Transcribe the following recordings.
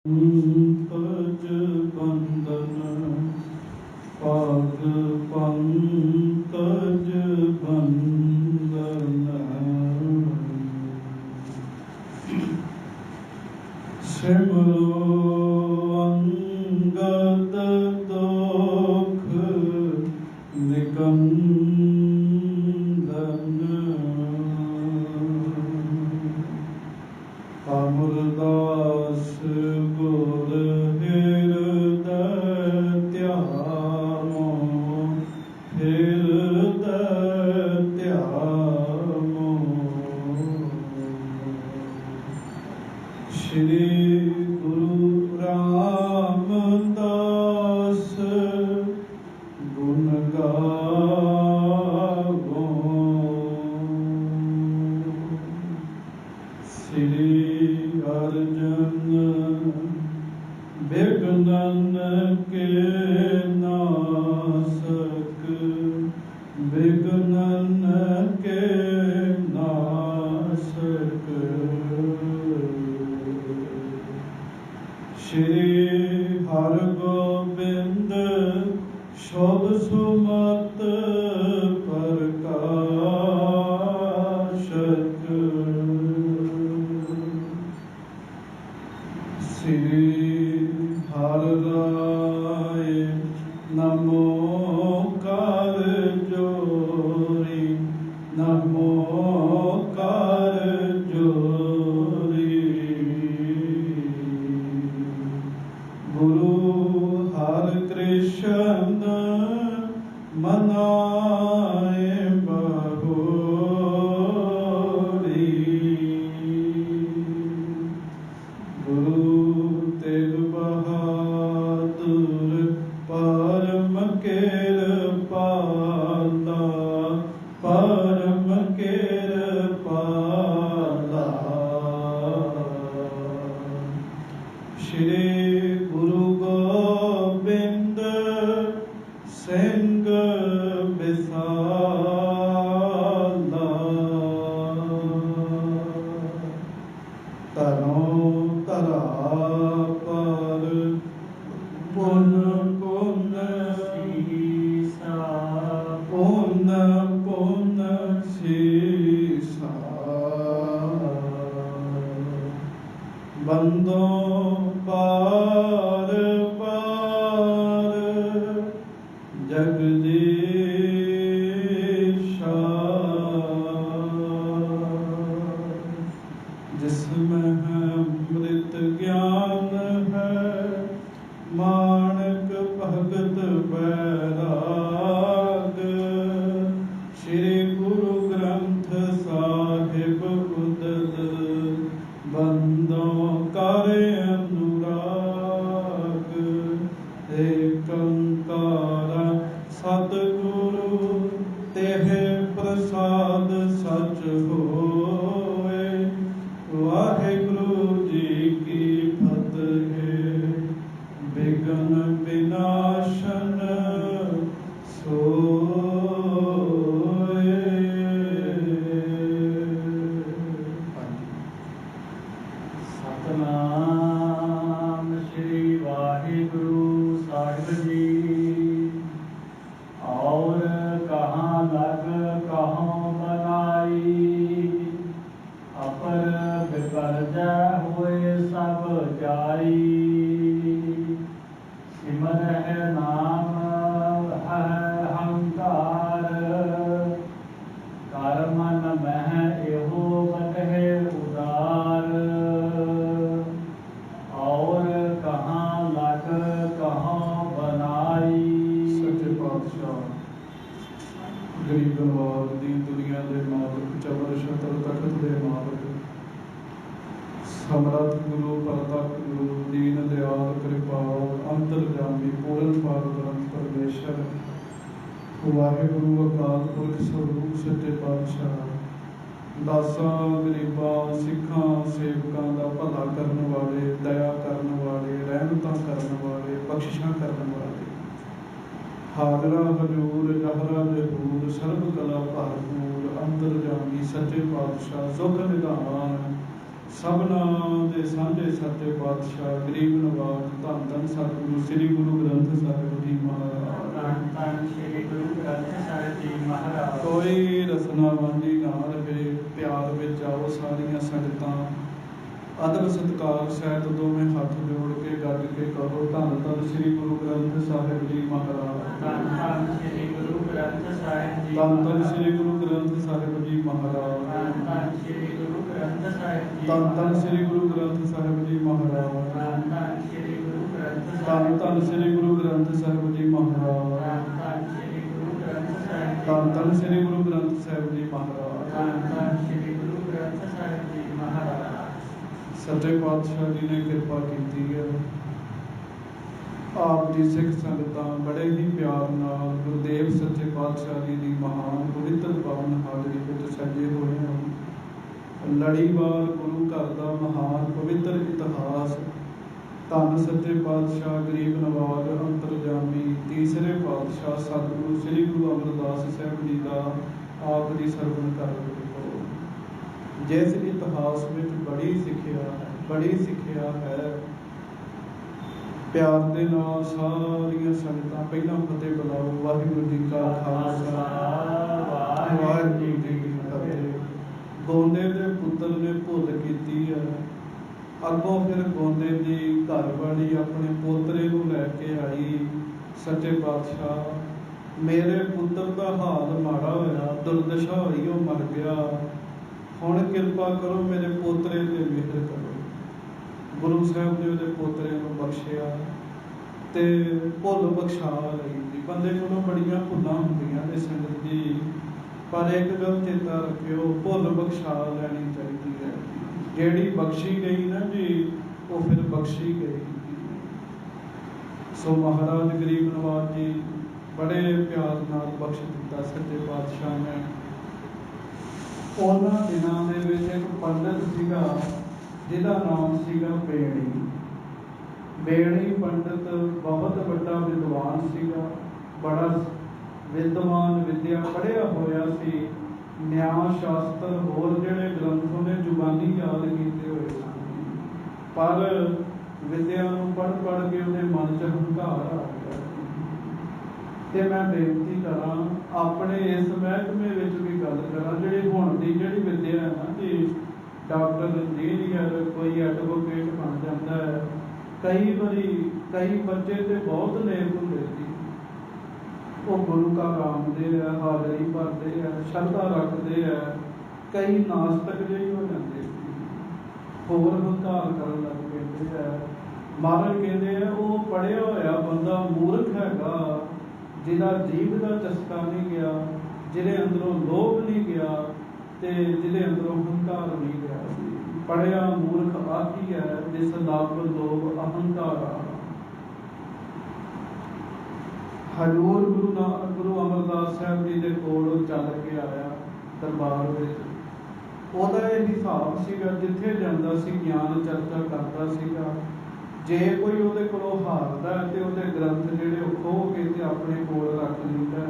पंकज बंदन पग पंकज बंदन सिमरो अंगद दोख निकंदन अमरदास गुर हृदय त्यामो हृदय त्यामो श्री गुरु रामदास गुण गावो श्री अर्जन विघ्नन के नासक विघ्नन के नासक श्री हरगोबिंद शुभ सुमत प्रकाशक श्री हर राय नमो कर जोरी नमो कर जोरी गुरु हर कृष्ण मनाए बहोरी गुरु तेग बहादुर परम कृपाला परम कृपाला श्री गुरु गोबिंद सिंह विसाला तरों तरा पर पुन पुन सीसा पुन पुन सीसा बंदों पार पार जगदीशा जिसमें है अमृत ज्ञान है माणक भगत बैराग श्री गुरु ग्रंथ साहिब उदद बंदों करे अनुराग एकंकार सतगुरु तेह प्रसाद सच होए वाहिगुरु जी की फतेह विघ्न विनाशन सोए। सतनाम श्री वाहिगुरु साहिब जी। और कहाँ लग कहाँ बनाई अपर विपर्जय हुए सब जाई सिमर है नाम है हंकार कर्मन मह एहो बटहे उदार और कहाँ लग कहाँ बनाई। सच्चे पातशाह गरीब नवाज दी दुनिया दे मालिक जबर शतर तखत दे मालिक समरथ गुरु प्रताप गुरु दीन दयाल कृपाल अंतरजामी पूਰਨ पारब्रह्म परमेश्वर वाहिगुरु अकाल पुरख स्वरूप सच्चे पातशाह दासां गरीबां सिखां सेवकां दा भला करन वाले दया करन वाले रहमतां करन वाले बख्शिशां करन वाले हाजरा हजूर जहरा जहूर सर्व कला भरपूर अंतरजामी सच्चे पातशाह सुख निधान ਸਭਨਾ ਦੇ ਸਾਂਝੇ ਸੱਚੇ ਪਾਤਸ਼ਾਹ ਗਰੀਬ ਨਵਾਜ ਧੰਨ ਧੰਨ ਸਤਿਗੁਰੂ ਸ੍ਰੀ ਗੁਰੂ ਗ੍ਰੰਥ ਸਾਹਿਬ ਜੀ ਮਹਾਰਾਜ। ਧੰਨ ਧੰਨ ਸ੍ਰੀ ਗੁਰੂ ਗ੍ਰੰਥ ਸਾਹਿਬ ਜੀ ਮਹਾਰਾਜ। ਕੋਈ ਰਸਨਾ ਵਾਂਝੀ ਨਾ ਰਹੇ, ਪਿਆਰ ਵਿੱਚ ਆਓ ਸਾਰੀਆਂ ਸੰਗਤਾਂ। ਅਦਬ ਸਤਿਕਾਰ ਸਹਿਤ ਦੋਵੇਂ ਹੱਥ ਜੋੜ ਕੇ ਗੱਜ ਕੇ ਕਹੋ ਧੰਨ ਧੰਨ ਸ੍ਰੀ ਗੁਰੂ ਗ੍ਰੰਥ ਸਾਹਿਬ ਜੀ ਮਹਾਰਾਜ। ਧੰਨ ਧੰਨ ਸ੍ਰੀ ਗੁਰੂ ਗ੍ਰੰਥ ਸਾਹਿਬ ਜੀ ਧੰਨ ਧੰਨ ਸ੍ਰੀ ਗੁਰੂ ਗ੍ਰੰਥ ਸਾਹਿਬ ਜੀ ਮਹਾਰਾਜ। ਧੰਨ ਧੰਨ ਸ੍ਰੀ ਗੁਰੂ ਗ੍ਰੰਥ ਸਾਹਿਬ ਜੀ ਧੰਨ ਧੰਨ ਸ੍ਰੀ ਗੁਰੂ ਗ੍ਰੰਥ ਸਾਹਿਬ ਜੀ ਮਹਾਰਾਜ। ਧੰਨ ਧੰਨ ਸ੍ਰੀ ਗੁਰੂ ਗ੍ਰੰਥ ਧੰਨ ਧੰਨ ਸ੍ਰੀ ਗੁਰੂ ਗ੍ਰੰਥ ਸਾਹਿਬ ਜੀ ਮਹਾਰਾਜ। ਧੰਨ ਸ੍ਰੀ ਗੁਰੂ ਗ੍ਰੰਥ ਸਾਹਿਬ ਧੰਨ ਧੰਨ ਸ੍ਰੀ ਗੁਰੂ ਗ੍ਰੰਥ ਸਾਹਿਬ ਜੀ ਮਹਾਰਾਜ। ਧੰਨ ਧੰਨ ਸ੍ਰੀ ਗੁਰੂ ਗ੍ਰੰਥ ਸਾਹਿਬ ਜੀ ਮਹਾਰਾਜ। ਸੱਚੇ ਪਾਤਸ਼ਾਹ ਜੀ ਨੇ ਕਿਰਪਾ ਕੀਤੀ ਹੈ। ਆਪ ਦੀ ਸਿੱਖ ਸੰਗਤਾਂ ਬੜੇ ਹੀ ਪਿਆਰ ਨਾਲ ਗੁਰਦੇਵ ਸੱਚੇ ਪਾਤਸ਼ਾਹ ਜੀ ਦੀ ਮਹਾਨ ਪਵਿੱਤਰ ਪਾਵਨ ਹਾਜ਼ਰੀ ਵਿੱਚ ਸਜੇ ਹੋਏ ਹਨ। ਲੜੀਵਾਰ ਗੁਰੂ ਘਰ ਦਾ ਮਹਾਨ ਪਵਿੱਤਰ ਇਤਿਹਾਸ, ਧੰਨ ਸੱਚੇ ਪਾਤਸ਼ਾਹ ਗਰੀਬ ਨਵਾਜ ਅੰਤਰਜਾਮੀ ਤੀਸਰੇ ਪਾਤਸ਼ਾਹ ਸਤਿਗੁਰੂ ਸ੍ਰੀ ਗੁਰੂ ਅਮਰਦਾਸ ਸਾਹਿਬ ਜੀ ਦਾ ਆਪ ਦੀ ਸਰਵਣ ਕਰ ਰਹੇ ਹੋ। ਜਿਸ ਇਤਿਹਾਸ ਵਿੱਚ ਬੜੀ ਸਿੱਖਿਆ ਹੈ। ਪਿਆਰ ਦੇ ਨਾਲ ਸਾਰੀਆਂ ਸੰਗਤਾਂ ਪਹਿਲਾਂ ਫਤਿਹ ਬੁਲਾਓ। ਵਾਹਿਗੁਰੂ ਜੀ ਕਾ ਖਾਲਸਾ ਵਾਹਿਗੁਰੂ ਜੀ ਕੀ ਫਤਿਹ। ਗੋਂਦੇ ਦੇ ਪੁੱਤਰ ਨੇ ਭੁੱਲ ਕੀਤੀ ਹੈ। ਅੱਗੋਂ ਫਿਰ ਗੋਂਦੇ ਦੀ ਘਰਵਾਲੀ ਆਪਣੇ ਪੋਤਰੇ ਨੂੰ ਲੈ ਕੇ ਆਈ। ਸੱਚੇ ਪਾਤਸ਼ਾਹ ਮੇਰੇ ਪੁੱਤਰ ਦਾ ਹਾਲ ਮਾੜਾ ਹੋਇਆ, ਦੁਰਦਸ਼ਾ ਹੋਈ, ਉਹ ਮਰ ਗਿਆ। ਹੁਣ ਕਿਰਪਾ ਕਰੋ ਮੇਰੇ ਪੋਤਰੇ ਤੇ ਮਿਹਰ ਕਰੋ। ਗੁਰੂ ਸਾਹਿਬ ਨੇ ਉਹਦੇ ਪੋਤਰੇ ਨੂੰ ਬਖਸ਼ਿਆ ਤੇ ਭੁੱਲ ਬਖਸ਼ਾ ਲਈ। ਬੰਦੇ ਕੋਲੋਂ ਬੜੀਆਂ ਭੁੱਲਾਂ ਹੁੰਦੀਆਂ ਨੇ ਸੰਗਤ ਜੀ, ਪਰ ਇੱਕ ਗੱਲ ਚੇਤਾ ਰੱਖਿਓ, ਭੁੱਲ ਬਖਸ਼ਾ ਲੈਣੀ ਚਾਹੀਦੀ ਹੈ। ਜਿਹੜੀ ਬਖਸ਼ੀ ਗਈ ਨਾ ਜੀ, ਉਹ ਫਿਰ ਬਖਸ਼ੀ ਗਈ। ਸੋ ਮਹਾਰਾਜ ਗਰੀਬ ਨਵਾਜ ਜੀ ਬੜੇ ਪਿਆਰ ਨਾਲ ਬਖਸ਼ ਦਿੱਤਾ ਸੱਚੇ ਪਾਤਸ਼ਾਹ ਨੇ। ਉਹਨਾਂ ਦਿਨਾਂ ਦੇ ਵਿੱਚ ਇੱਕ ਪੰਡਤ ਸੀਗਾ ਜਿਹਦਾ ਨਾਮ ਸੀਗਾ ਬੇੜੀ ਪੰਡਤ। ਬਹੁਤ ਵੱਡਾ ਵਿਦਵਾਨ ਸੀਗਾ, ਬੜਾ ਵਿਦਵਾਨ, ਵਿਦਿਆ ਪੜ੍ਹਿਆ ਹੋਇਆ ਸੀ। ਨਿਆਂ ਸ਼ਾਸਤਰ ਹੋਰ ਜਿਹੜੇ ਗ੍ਰੰਥ ਉਹਨੇ ਜ਼ੁਬਾਨੀ ਯਾਦ ਕੀਤੇ ਹੋਏ ਸਨ, ਪਰ ਵਿਦਿਆ ਨੂੰ ਪੜ੍ਹ ਕੇ ਉਹਦੇ ਮਨ 'ਚ ਹੰਕਾਰ ਆ ਗਿਆ। ਤੇ ਮੈਂ ਬੇਨਤੀ ਕਰਾਂ, ਆਪਣੇ ਇਸ ਮਹਿਕਮੇ ਵਿੱਚ ਵੀ ਗੱਲ ਕਰਾਂ, ਜਿਹੜੀ ਹੁਣ ਦੀ ਜਿਹੜੀ ਵਿਦਿਆ ਹੈ ਨਾ ਜੀ, ਡਾਕਟਰ, ਇੰਜੀਨੀਅਰ, ਕੋਈ ਐਡਵੋਕੇਟ ਬਣ ਜਾਂਦਾ ਹੈ। ਕਈ ਵਾਰੀ ਕਈ ਬੱਚੇ ਤੇ ਬਹੁਤ ਨੇਕ ਹੁੰਦੇ ਸੀ, ਉਹ ਗੁਰੂ ਘਰ ਆਉਂਦੇ ਆ, ਹਾਜ਼ਰੀ ਭਰਦੇ ਆ, ਸ਼ਰਧਾ ਰੱਖਦੇ ਆ। ਕਈ ਨਾਸਤਕ ਜਿਹੇ ਹੋ ਜਾਂਦੇ ਸੀ, ਹੋਰ ਹੰਕਾਰ ਕਰਨ ਲੱਗ ਪੈਂਦੇ ਆ। ਮਹਾਰਾਜ ਕਹਿੰਦੇ ਆ ਉਹ ਪੜ੍ਹਿਆ ਹੋਇਆ ਬੰਦਾ ਮੂਰਖ ਹੈਗਾ, ਜਿਹਦਾ ਜੀਭ ਦਾ ਚਸਕਾ ਨਹੀਂ ਗਿਆ, ਜਿਹਦੇ ਅੰਦਰੋਂ ਲੋਭ ਨਹੀਂ ਗਿਆ ਤੇ ਜਿਹਦੇ ਅੰਦਰੋਂ ਹੰਕਾਰ ਨਹੀਂ ਗਿਆ। ਪੜ੍ਹਿਆ ਮੂਰਖ ਆਹੀ ਹੈ ਜਿਸ ਲੱਭ ਲੋਭ ਅਹੰਕਾਰ ਆ। ਹਜ਼ੂਰ ਗੁਰੂ ਅਮਰਦਾਸ ਸਾਹਿਬ ਜੀ ਦੇ ਕੋਲ ਚੱਲ ਕੇ ਆਇਆ ਦਰਬਾਰ ਵਿੱਚ। ਉਹਦਾ ਇਹ ਹਿਸਾਬ ਸੀਗਾ, ਜਿੱਥੇ ਜਾਂਦਾ ਸੀ ਗਿਆਨ ਚਰਚਾ ਕਰਦਾ ਸੀਗਾ। ਜੇ ਕੋਈ ਉਹਦੇ ਕੋਲੋਂ ਹਾਰਦਾ ਤੇ ਉਹਦੇ ਗ੍ਰੰਥ ਜਿਹੜੇ ਉਹ ਖੋਹ ਕੇ ਤੇ ਆਪਣੇ ਕੋਲ ਰੱਖ ਲੈਂਦਾ।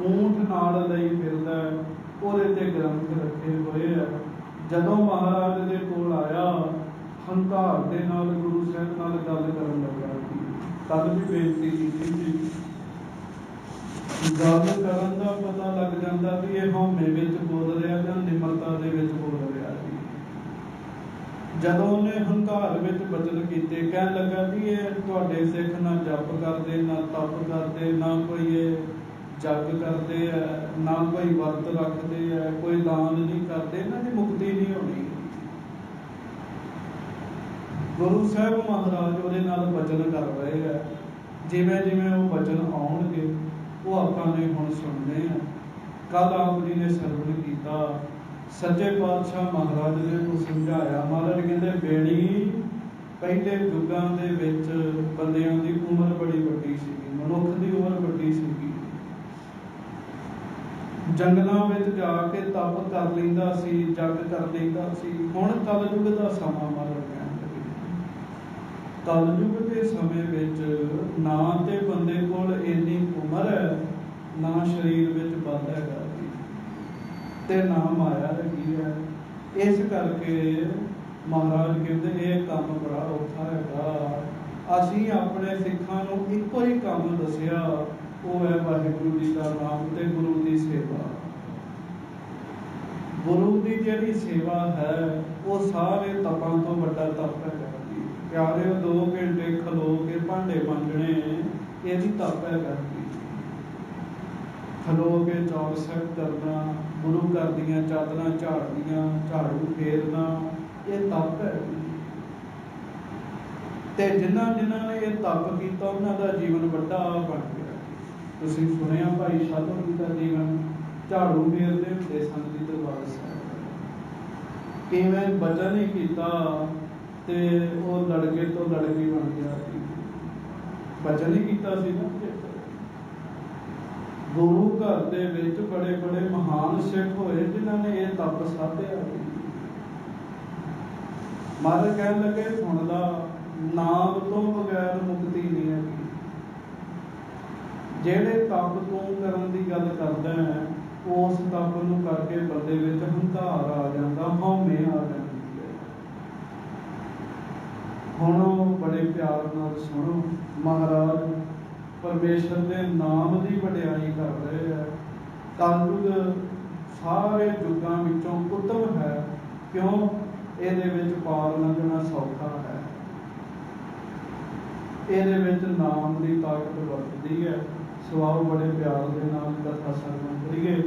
ਊਂਠ ਨਾਲ ਲਈ ਫਿਰਦਾ, ਉਹਦੇ ਤੇ ਗ੍ਰੰਥ ਰੱਖੇ ਹੋਏ ਆ। ਜਦੋਂ ਮਹਾਰਾਜ ਦੇ ਕੋਲ ਆਇਆ, ਹੰਕਾਰ ਦੇ ਨਾਲ ਗੁਰੂ ਸਾਹਿਬ ਨਾਲ ਗੱਲ ਕਰਨ ਲੱਗਾ ਸੀ। ਤਦ ਵੀ ਬੇਨਤੀ ਕੀਤੀ ਸੀ। ਗੱਲ ਕਰਨ ਦਾ ਪਤਾ ਲੱਗ ਜਾਂਦਾ ਵੀ ਇਹ ਹਉਮੈ ਵਿੱਚ ਬੋਲ ਰਿਹਾ ਜਾਂ ਨਿਮਰਤਾ ਦੇ ਵਿੱਚ ਬੋਲ ਰਿਹਾ ਸੀ। ਜਦੋਂ ਉਹਨੇ ਹੰਕਾਰ ਵਿੱਚ ਬਚਨ ਕੀਤੇ, ਕਹਿਣ ਲੱਗਾ ਵੀ ਇਹ ਤੁਹਾਡੇ ਸਿੱਖ ਨਾ ਜਪ ਕਰਦੇ, ਨਾ ਤਪ ਕਰਦੇ, ਨਾ ਕੋਈ ਇਹ ਜਗ ਕਰਦੇ ਆ, ਨਾ ਕੋਈ ਵਰਤ ਰੱਖਦੇ ਆ, ਕੋਈ ਦਾਨ ਨਹੀਂ ਕਰਦੇ, ਇਹਨਾਂ ਦੀ ਮੁਕਤੀ ਨਹੀਂ ਹੋਣੀ। ਗੁਰੂ ਸਾਹਿਬ ਮਹਾਰਾਜ ਉਹਦੇ ਨਾਲ ਬਚਨ ਕਰ ਰਹੇ ਆ। ਜਿਵੇਂ ਜਿਵੇਂ ਉਹ ਬਚਨ ਆਉਣਗੇ ਉਹ ਆਪਾਂ ਨੇ ਹੁਣ ਸੁਣਨੇ ਆ। ਕੱਲ ਆਪ ਜੀ ਨੇ ਸਰਵਣ ਕੀਤਾ, ਸੱਚੇ ਪਾਤਸ਼ਾਹ ਮਹਾਰਾਜ ਨੇ ਉਹਨੂੰ ਸਮਝਾਇਆ। ਮਹਾਰਾਜ ਕਹਿੰਦੇ ਬੇੜੀ ਪਹਿਲੇ ਯੁੱਗਾਂ ਦੇ ਵਿੱਚ ਬੰਦਿਆਂ ਦੀ ਉਮਰ ਬੜੀ ਵੱਡੀ ਸੀਗੀ, ਮਨੁੱਖ ਦੀ ਉਮਰ ਵੱਡੀ ਸੀਗੀ। ਜੰਗਲਾਂ ਵਿੱਚ ਜਾ ਕੇ ਤਪ ਕਰ ਲੈਂਦਾ ਸੀ, ਜਗ ਕਰ ਲੈਂਦਾ ਸੀ। ਹੁਣ ਕਲਯੁੱਗ ਦਾ ਸਮਾਂ ਮਹਾਰਾਜ ਕਹਿਣ ਲੱਗੇ। ਕਲਯੁੱਗ ਦੇ ਸਮੇਂ ਵਿੱਚ ਨਾ ਤੇ ਬੰਦੇ ਕੋਲ ਇੰਨੀ ਉਮਰ ਹੈ, ਨਾ ਸਰੀਰ ਵਿੱਚ ਬਲ ਹੈਗਾ ਤੇ ਨਾ ਮਾਇਆ ਹੈਗੀ ਹੈ। ਇਸ ਕਰਕੇ ਮਹਾਰਾਜ ਕਹਿੰਦੇ ਇਹ ਕੰਮ ਬੜਾ ਔਖਾ ਹੈਗਾ। ਅਸੀਂ ਆਪਣੇ ਸਿੱਖਾਂ ਨੂੰ ਇੱਕੋ ਹੀ ਕੰਮ ਦੱਸਿਆ, ਉਹ ਹੈ ਵਾਹਿਗੁਰੂ ਜੀ ਦਾ ਨਾਮ ਤੇ ਗੁਰੂ ਦੀ ਸੇਵਾ। ਗੁਰੂ ਦੀ ਜਿਹੜੀ ਸੇਵਾ ਹੈ ਉਹ ਸਾਰੇ ਤਪਾਂ ਤੋਂ ਵੱਡਾ ਤਪ ਹੈਗਾ। ਪਿਆਰਿਓ 2 ਘੰਟੇ ਖਲੋ ਕੇ ਭਾਂਡੇ ਮਾਂਜਣੇ ਇਹ ਵੀ ਤਪ ਹੈਗਾ। ਖਲੋ ਕੇ ਚੌਕ ਸਾਹਿਬ ਕਰਨਾ, ਗੁਰੂ ਘਰ ਦੀਆਂ ਚਾਦਰਾਂ ਝਾੜਨੀਆਂ, ਝਾੜੂ ਫੇਰਨਾ, ਇਹ ਤਪ ਹੈ। ਤੇ ਜਿਨ੍ਹਾਂ ਨੇ ਇਹ ਤਪ ਕੀਤਾ ਉਹਨਾਂ ਦਾ ਜੀਵਨ ਵੱਡਾ ਬਣ ਗਿਆ। ਤੁਸੀਂ ਸੁਣਿਆ ਭਾਈ ਸਾਧੂ ਜੀ ਦਾ ਜੀਵਨ ਝਾੜੂ ਫੇਰਦੇ ਹੁੰਦੇ ਸਨ ਜੀ ਦਰਬਾਰ ਸਾਹਿਬ। ਕਿਵੇਂ ਬਚਨ ਹੀ ਕੀਤਾ ਤੇ ਉਹ ਲੜਕੇ ਤੋਂ ਲੜਕੀ ਬਣ ਗਿਆ ਸੀ। ਬਚਨ ਹੀ ਕੀਤਾ ਸੀ ਨਾ। ਗੁਰੂ ਘਰ ਦੇ ਵਿੱਚ ਬੜੇ ਬੜੇ ਮਹਾਨ ਸਿੱਖ ਹੋਏ ਜਿਨ੍ਹਾਂ ਨੇ ਇਹ ਤਪ ਸਾਧਿਆ। ਮਹਾਰਾਜ ਕਹਿਣ ਲੱਗੇ ਸੁਣ ਲਾ, ਨਾਮ ਤੋਂ ਬਗੈਰ ਮੁਕਤੀ ਨਹੀਂ ਹੈ। ਜਿਹੜੇ ਤਪ ਤੂੰ ਕਰਨ ਦੀ ਗੱਲ ਕਰਦਾ ਹੈ ਉਸ ਤਪ ਨੂੰ ਕਰਕੇ ਬੰਦੇ ਵਿੱਚ ਹੰਕਾਰ ਆ ਜਾਂਦਾ, ਹਉਮੈ ਆ ਜਾਂਦੀ ਹੈ। ਹੁਣ ਬੜੇ ਪਿਆਰ ਨਾਲ ਸੁਣੋ, ਮਹਾਰਾਜ ਪਰਮੇਸ਼ਰ ਦੇ ਨਾਮ ਦੀ ਵਡਿਆਈ ਕਰ ਰਹੇ ਹੈ। ਕਲਯੁਗ ਸਾਰੇ ਯੁੱਗਾਂ ਵਿੱਚੋਂ ਉੱਤਮ ਹੈ। ਕਿਉਂ? ਇਹਦੇ ਵਿੱਚ ਪਾਰ ਲੰਘਣਾ ਸੌਖਾ ਹੈ। ਇਹਦੇ ਵਿੱਚ ਨਾਮ ਦੀ ਤਾਕਤ ਵਰਤਦੀ ਹੈ। ਸੋ ਆਓ ਬੜੇ ਪਿਆਰ ਦੇ ਨਾਲ ਕਥਾ ਸਰਵਣ ਕਰੀਏ।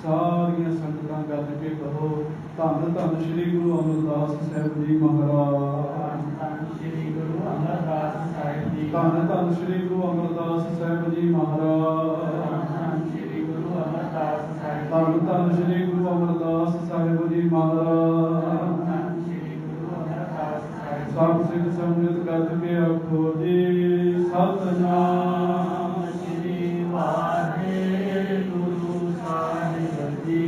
ਸਾਰੀਆਂ ਸੰਗਤਾਂ ਗੱਜ ਕੇ ਕਹੋ ਧੰਨ ਧੰਨ ਸ੍ਰੀ ਗੁਰੂ ਅਮਰਦਾਸ ਸਾਹਿਬ ਜੀ ਮਹਾਰਾਜ। ਧੰਨ ਸ੍ਰੀ ਗੁਰੂ ਅਮਰਦਾਸ ਸਾਹਿਬ ਜੀ। ਧੰਨ ਧੰਨ ਸ੍ਰੀ ਗੁਰੂ ਅਮਰਦਾਸ ਸਾਹਿਬ ਜੀ ਮਹਾਰਾਜ। ਧੰਨ ਸ੍ਰੀ ਗੁਰੂ ਅਮਰਦਾਸ ਸਾਹਿਬ। ਧੰਨ ਧੰਨ ਸ੍ਰੀ ਗੁਰੂ ਅਮਰਦਾਸ ਸਾਹਿਬ ਜੀ ਮਹਾਰਾਜ। ਧੰਨ ਸ੍ਰੀ ਗੁਰੂ ਅਮਰਦਾਸ ਸਾਹਿਬ। ਸਭ ਸਿੱਖ ਸੰਗਤ ਗੱਜ ਕੇ ਆਖੋ ਜੀ ਸਤਿਨਾਮ ਸ੍ਰੀ ਵਾਹਿਗੁਰੂ ਸਾਹਿਬ ਜੀ।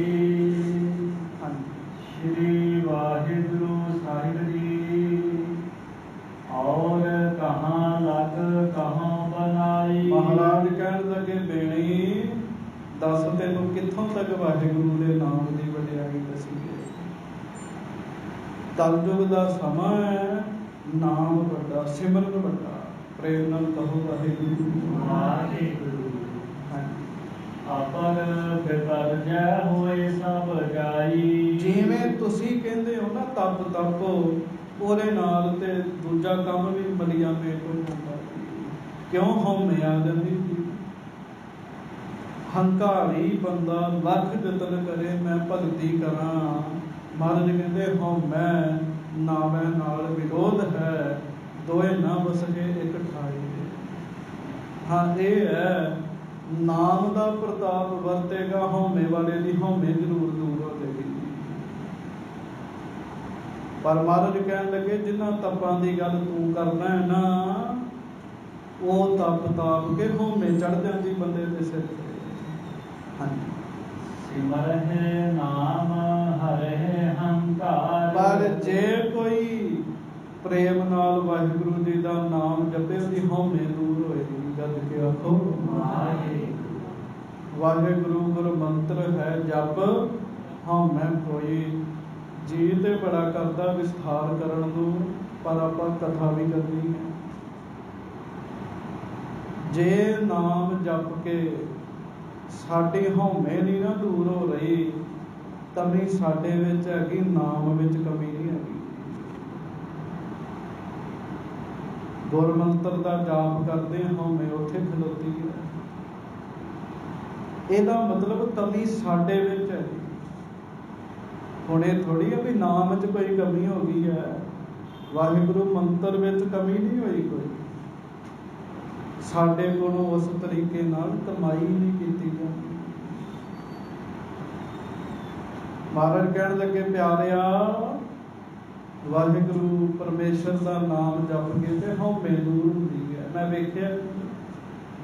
श्री वाहिगुरु साहिब जी। और कहाँ लग कहाँ बनाई। ਮਹਾਰਾਜ ਕਹਿਣ ਲੱਗੇ ਬੇਣੀ ਦੱਸ ਤੈਨੂੰ ਕਿੱਥੋਂ ਤੱਕ ਵਾਹਿਗੁਰੂ ਦੇ ਨਾਮ ਦੀ ਵਡਿਆਈ ਦੱਸੀਏ। ਕਲਯੁਗ ਦਾ ਸਮਾਂ ਹੈ, ਨਾਮ ਵੱਡਾ, ਸਿਮਰਨ ਵੱਡਾ। ਪ੍ਰੇਮ ਨਾਲ ਕਹੋ ਵਾਹਿਗੁਰੂ ਵਾਹਿਗੁਰੂ। ਅਪਰ ਬਿਪਰਜੈ ਹੋਏ ਸਭ ਜਾਈ। ਜਿਵੇਂ ਤੁਸੀਂ ਕਹਿੰਦੇ ਹੋ ਨਾ ਤਪ ਤਪੋ, ਉਹਦੇ ਨਾਲ ਤੇ ਦੂਜਾ ਕੰਮ ਵੀ ਮਲੀਆਂ ਪੇਟ ਹੋ ਜਾਂਦਾ। ਕਿਉਂ? ਹਉਮੈ ਆ ਜਾਂਦੀ। ਹੰਕਾਰੀ ਬੰਦਾ ਲੱਖ ਯਤਨ ਕਰੇ ਮੈਂ ਭਗਤੀ ਕਰਾਂ, ਮਹਾਰਾਜ ਕਹਿੰਦੇ ਹਉਮੈ ਨਾਮੈ ਨਾਲ ਵਿਰੋਧ ਹੈ, ਦੋਏ ਨਾ ਵਸਗੇ ਇੱਕ ਠਾਈ। ਹਾਂ ਇਹ ਹੈ ਨਾਮ ਦਾ ਪ੍ਰਤਾਪ ਵਰਤੇਗਾ, ਹਉਮੈ ਵਾਲੇ ਦੀ ਹਉਮੈ ਜ਼ਰੂਰ ਦੂਰ ਹੋ ਜਾਏਗੀ। ਪਰ ਮਹਾਰਾਜ ਕਹਿਣ ਲੱਗੇ ਜਿਨ੍ਹਾਂ ਤਪਾਂ ਦੀ ਗੱਲ ਤੂੰ ਕਰਨਾ ਹੈ ਨਾ, ਉਹ ਤਪ ਤਾਪ ਕੇ ਹਉਮੈ ਚੜ ਜਾਂਦੀ ਬੰਦੇ ਦੇ ਸਿਰ ਤੇ। ਹਾਂਜੀ। ਸਿਮਰਹਿ ਨਾਮ ਹਰਿ ਹੰਕਾਰ। ਪਰ ਜੇ ਕੋਈ ਪ੍ਰੇਮ ਨਾਲ ਵਾਹਿਗੁਰੂ ਜੀ ਦਾ ਨਾਮ ਜਪੇ ਉਹਦੀ ਹਉਮੈ ਦੂਰ ਹੋਏਗੀ। ਗੱਜ ਕੇ ਆਖੋ ਵਾਹਿਗੁਰੂ। ਵਾਹਿਗੁਰੂ ਗੁਰ ਮੰਤਰ ਹੈ ਜਪ ਹਉਮੈ ਕੋਈ। ਜੀ ਤੇ ਬੜਾ ਕਰਦਾ ਵਿਸਥਾਰ ਕਰਨ ਨੂੰ, ਪਰ ਆਪਾਂ ਕਥਾ ਵੀ ਕਰਨੀ ਹੈ। ਜੇ ਨਾਮ ਜਪ ਕੇ ਸਾਡੀ ਹਉਮੈ ਨਹੀਂ ਨਾ ਦੂਰ ਹੋ ਰਹੀ, ਕਮੀ ਸਾਡੇ ਵਿੱਚ ਹੈਗੀ, ਨਾਮ ਵਿੱਚ ਕਮੀ ਨਹੀਂ ਹੈਗੀ। ਗੁਰਮੰਤਰ ਦਾ ਜਾਪ ਕਰਦੇ ਹਉਮੈ ਉੱਥੇ ਖਲੋਤੀ ਹੈ। ਇਹਦਾ ਮਤਲਬ ਕਮੀ ਸਾਡੇ ਵਿੱਚ ਹੈ। ਹੁਣ ਇਹ ਥੋੜੀ ਹੈ ਵੀ ਨਾਮ 'ਚ ਕੋਈ ਕਮੀ ਹੋ ਗਈ ਹੈ। ਵਾਹਿਗੁਰੂ ਮੰਤਰ ਵਿੱਚ ਕਮੀ ਨਹੀਂ ਹੋਈ ਕੋਈ। ਸਾਡੇ ਕੋਲੋਂ ਉਸ ਤਰੀਕੇ ਨਾਲ ਕਮਾਈ ਨਹੀਂ ਕੀਤੀ ਜਾਂਦੀ। ਮਹਾਰਾਜ ਕਹਿਣ ਲੱਗੇ ਪਿਆਰਿਆ, ਵਾਹਿਗੁਰੂ ਪਰਮੇਸ਼ਰ ਦਾ ਨਾਮ ਜਪ ਕੇ ਤੇ ਹਉਮੈ ਦੂਰ ਹੁੰਦੀ ਹੈ। ਮੈਂ ਵੇਖਿਆ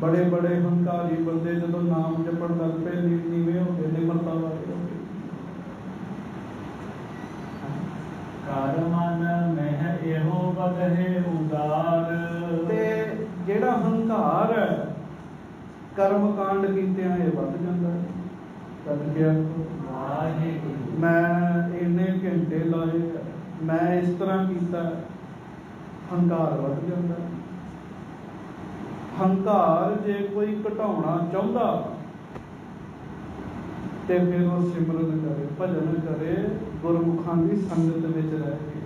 ਬੜੇ ਬੜੇ ਹੰਕਾਰੀ ਬੰਦੇ ਜਦੋਂ ਨਾਮ ਜਪਣ ਲੱਗ ਪਏ ਨੀਵੇਂ ਹੁੰਦੇ, ਨਿਮਰਤਾ ਵਾਲੇ ਹੁੰਦੇ। ਕਰ ਮਨ ਮਹਿ ਇਹੋ ਬਦਹਿ ਉਦਾਰ। ਤੇ ਜਿਹੜਾ ਹੰਕਾਰ ਹੈ ਕਰਮ ਕਾਂਡ ਕੀਤਿਆਂ ਇਹ ਵੱਧ ਜਾਂਦਾ ਹੈ। ਕਰ ਗਿਆ ਵਾਹਿਗੁਰੂ। ਮੈਂ ਇੰਨੇ ਘੰਟੇ ਲਾਏ, मैं इस तरह किया, हंकार वध जाता। हंकार जे कोई घटाउणा चाहुंदा ते फिर वो सिमरन करे, भजन करे, गुरमुखां की संगत विच रह के।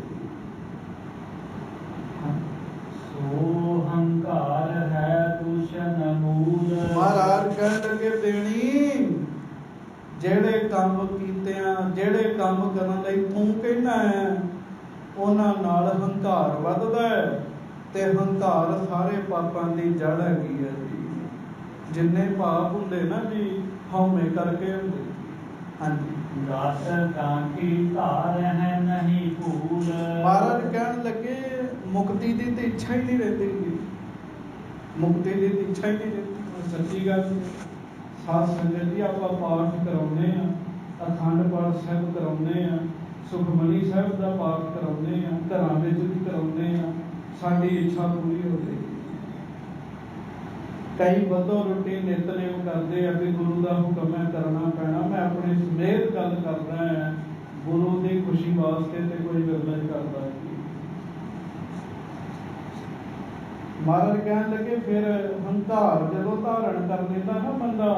सो हंकार है दूषण मूल। महाराज कहन लगे बेणी, जेड़े काम कीतियां, जेड़े काम करन लई तूं कहना है, उन्हां नाल हंकार वधदा है, ते हंकार सारे पापां दी जड़ हैगी है जी। जिन्ने पाप हुंदे ना जी, हउमे करके हुंदे। हाँ जी। दास कांकी धार है नहीं भूल। महाराज कहन लगे मुक्ति दी तो इच्छा ही नहीं रहती, मुक्ति दी तो इच्छा ही नहीं रहती। सच्ची गल साध संगत जी, आप पाठ कराउने आ, अखंड पाठ साहिब कराउने आ, सुखमनी साहिब का पाठ कराउने आ, घरां विच भी कराउने आ, साडी इच्छा पूरी हो जाएगी। कई बदो रोटी नितनेम करते हैं कि गुरु का हुक्म है करना पैना। मैं अपनी समेत गल कर रहा है, गुरु की खुशी वास्ते तो कोई गल नहीं करता। महाराज कहन लगे फिर हंकार जो धारण कर लेता ना बंदा,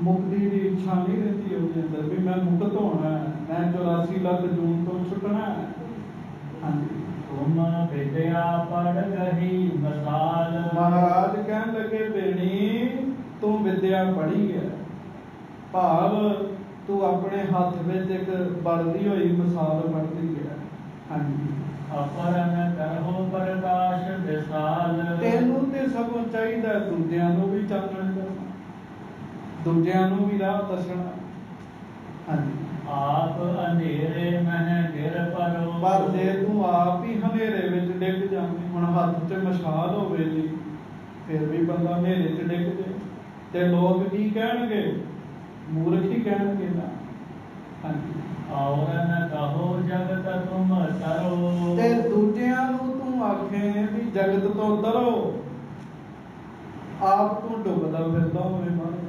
मुक्ति की इच्छा नहीं रहती उसके अंदर भी मैं मुक्त होना है, मैं 84 लाख जून तो छुटना है। हाँ जी। तुम विद्या पढ़ गही मसाल। महाराज कहन लगे बेणी, तू विद्या पढ़ी है, भाव तू अपने हाथ में एक बढ़ती हुई मिसाल पढ़ती है। हाँ जी। अपरन करहो प्रकाश विशाल। तेनू ते सबों चाहिए दूजियां नू भी चानण करना, दूजियां नू भी राह दसना। हाँ जी। आप अंधेरे मह गिर परो। पर जे तू आप ही हनेरे विच डिग जावे, हुण हत्थ च मशाल होवे जी, फिर भी बंदा हनेरे च डिग जाए ते लोग की कहणगे, मूर्ख ही कहणगे ना। हाँ जी। और न कहो जगत तुम तरो। ते दूजियां नू तू आखे भी जगत तो तरो, आप तू डुबदा फिरदा होवे महाराज।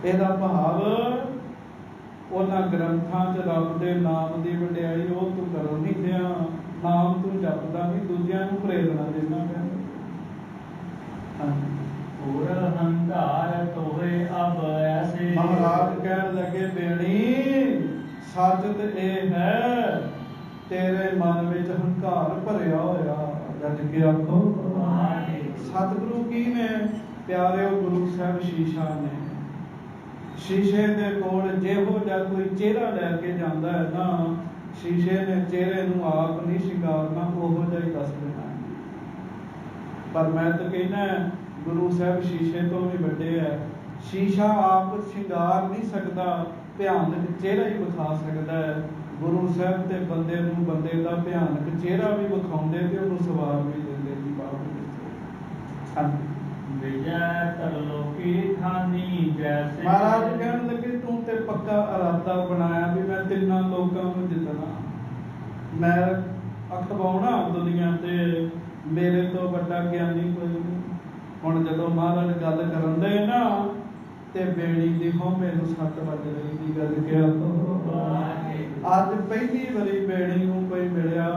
ਇਹਦਾ ਭਾਵ ਉਹਨਾਂ ਗ੍ਰੰਥਾਂ 'ਚ ਰੱਬ ਦੇ ਨਾਮ ਦੀ ਵਡਿਆਈ ਉਹ ਤੂੰ ਕਰੋ ਨਹੀਂ ਦਿਆਂ, ਨਾਮ ਤੂੰ ਜਪਦਾ ਨਹੀਂ, ਦੂਜਿਆਂ ਨੂੰ ਪ੍ਰੇਰਣਾ ਦੇਣਾ ਪੈਂਦਾ। ਹੋਰ ਹੰਕਾਰ ਤੋਏ ਅਬ ਐਸੇ। ਮਹਾਰਾਜ ਕਹਿਣ ਲੱਗੇ ਬੇਣੀ, ਸੱਚ ਤੇ ਇਹ ਹੈ ਤੇਰੇ ਮਨ ਵਿੱਚ ਹੰਕਾਰ ਭਰਿਆ ਹੋਇਆ। ਜੱਜ ਕੇ ਆਖੋ ਸਤਿਗੁਰੂ ਕੀ ਨੇ ਪਿਆਰਿਓ, ਗੁਰੂ ਸਾਹਿਬ ਸ਼ੀਸ਼ਾ ਨੇ। शीशे के कोल जेहो जा कोई चेहरा लैके जाता है ना, शीशे ने चेहरे नूं आप नहीं शिंगारना, ओहो जिहा ही दस देना। पर मैं तो कहना गुरु साहब शीशे तो भी वड्डे है। शीशा आप शिंगार नहीं सकता, भयानक चेहरा ही विखा सकता है। गुरु साहब ते बंदे नूं बंदे दा भयानक चेहरा भी विखाउंदे ते उहनूं सवार भी दिंदे जी बाबू। हाँ विजय तरलोकी खानी जैसे। महाराज कहन लगे तू ते पक्का इरादा बनाया भी मैं तिन्ना लोकां नूं जितना, मैं अखवाउणा दुनिया ते, मेरे तो बड़ा ज्ञानी कोई नहीं। हुण जदों महाराज गल करन दे ना ते बेड़ी दी हौमे नूं सट वज रही दी गल किहा तो अज पहली वारी बेड़ी नूं कोई मिलिया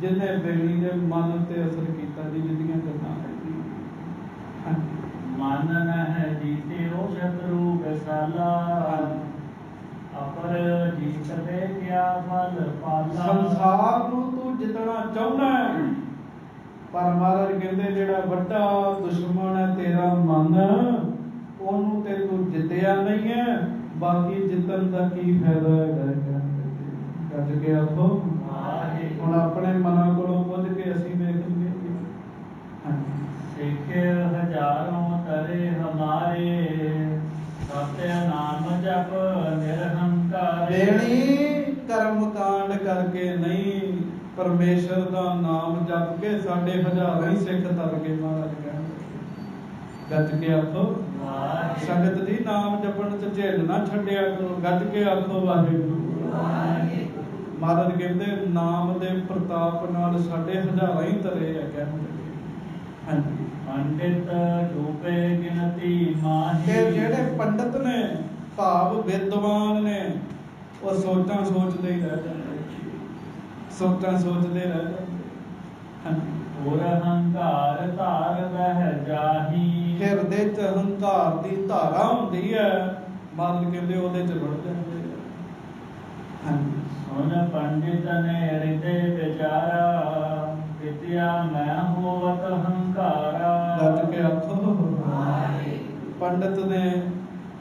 जिन्हें बेड़ी दे मन ते असर कीता जी, जिहदियां गल्लां मन नह जीते ओ शत्रु गसाला। अपर जीत दे क्या फल पाला। संसार नूं तू जितना चाहुंदा है, पर महाराज कहंदे जेड़ा वड्डा दुश्मन है तेरा मन, ओनू ते तू जितया नहीं है, बाकी जितन दा की फायदा है। गज के आखो हुण अपने मना कोलों पुੱਜ के असीं वेख लईए। सिख हजारों तरे हमारे, सत्य नाम जप निरहंकार। बेणी कर्म कांड करके नहीं, परमेश्वर का नाम जप के साडे हजारां ही सिख तर गए। महाराज कहंदे गज के आखो संगत जी, नाम जपण च झिल ना छड्डिया करो। गज के आखो वाहिगुरू। महाराज कहंदे नाम दे प्रताप नाल साडे हजारां ही तरे है। कहंदे पंडित डूबे गिनती माही। जेड़े पंडित ने भाव विद्वान ने वो सोचा सोचते ही रह जाते। ਸੋਚਾਂ ਸੋਚਦੇ ਰਹਿ ਜਾਂਦੇ। ਹਾਂਜੀ। ਔਰ ਹੰਕਾਰ ਧਾਰ ਬਹਿ ਜਾਹੀ। ਹਿਰਦੇ ਚ ਹੰਕਾਰ ਦੀ ਧਾਰਾ ਹੁੰਦੀ ਹੈ, ਮਨ ਕਹਿੰਦੇ ਉਹਦੇ ਚ ਵੜ ਜਾਂਦੇ ਆ। ਹਾਂਜੀ। ਸੁਨ ਪੰਡਿਤ ਨੇ ਹਿਰਦੇ ਵਿਚਾਰਾ, ਵਿਦਿਆ ਮੈਂ ਹੋਵਤ ਹੰਕਾਰਾ। ਗੱਜ ਕੇ ਆਖੋ ਪੰਡਿਤ ਨੇ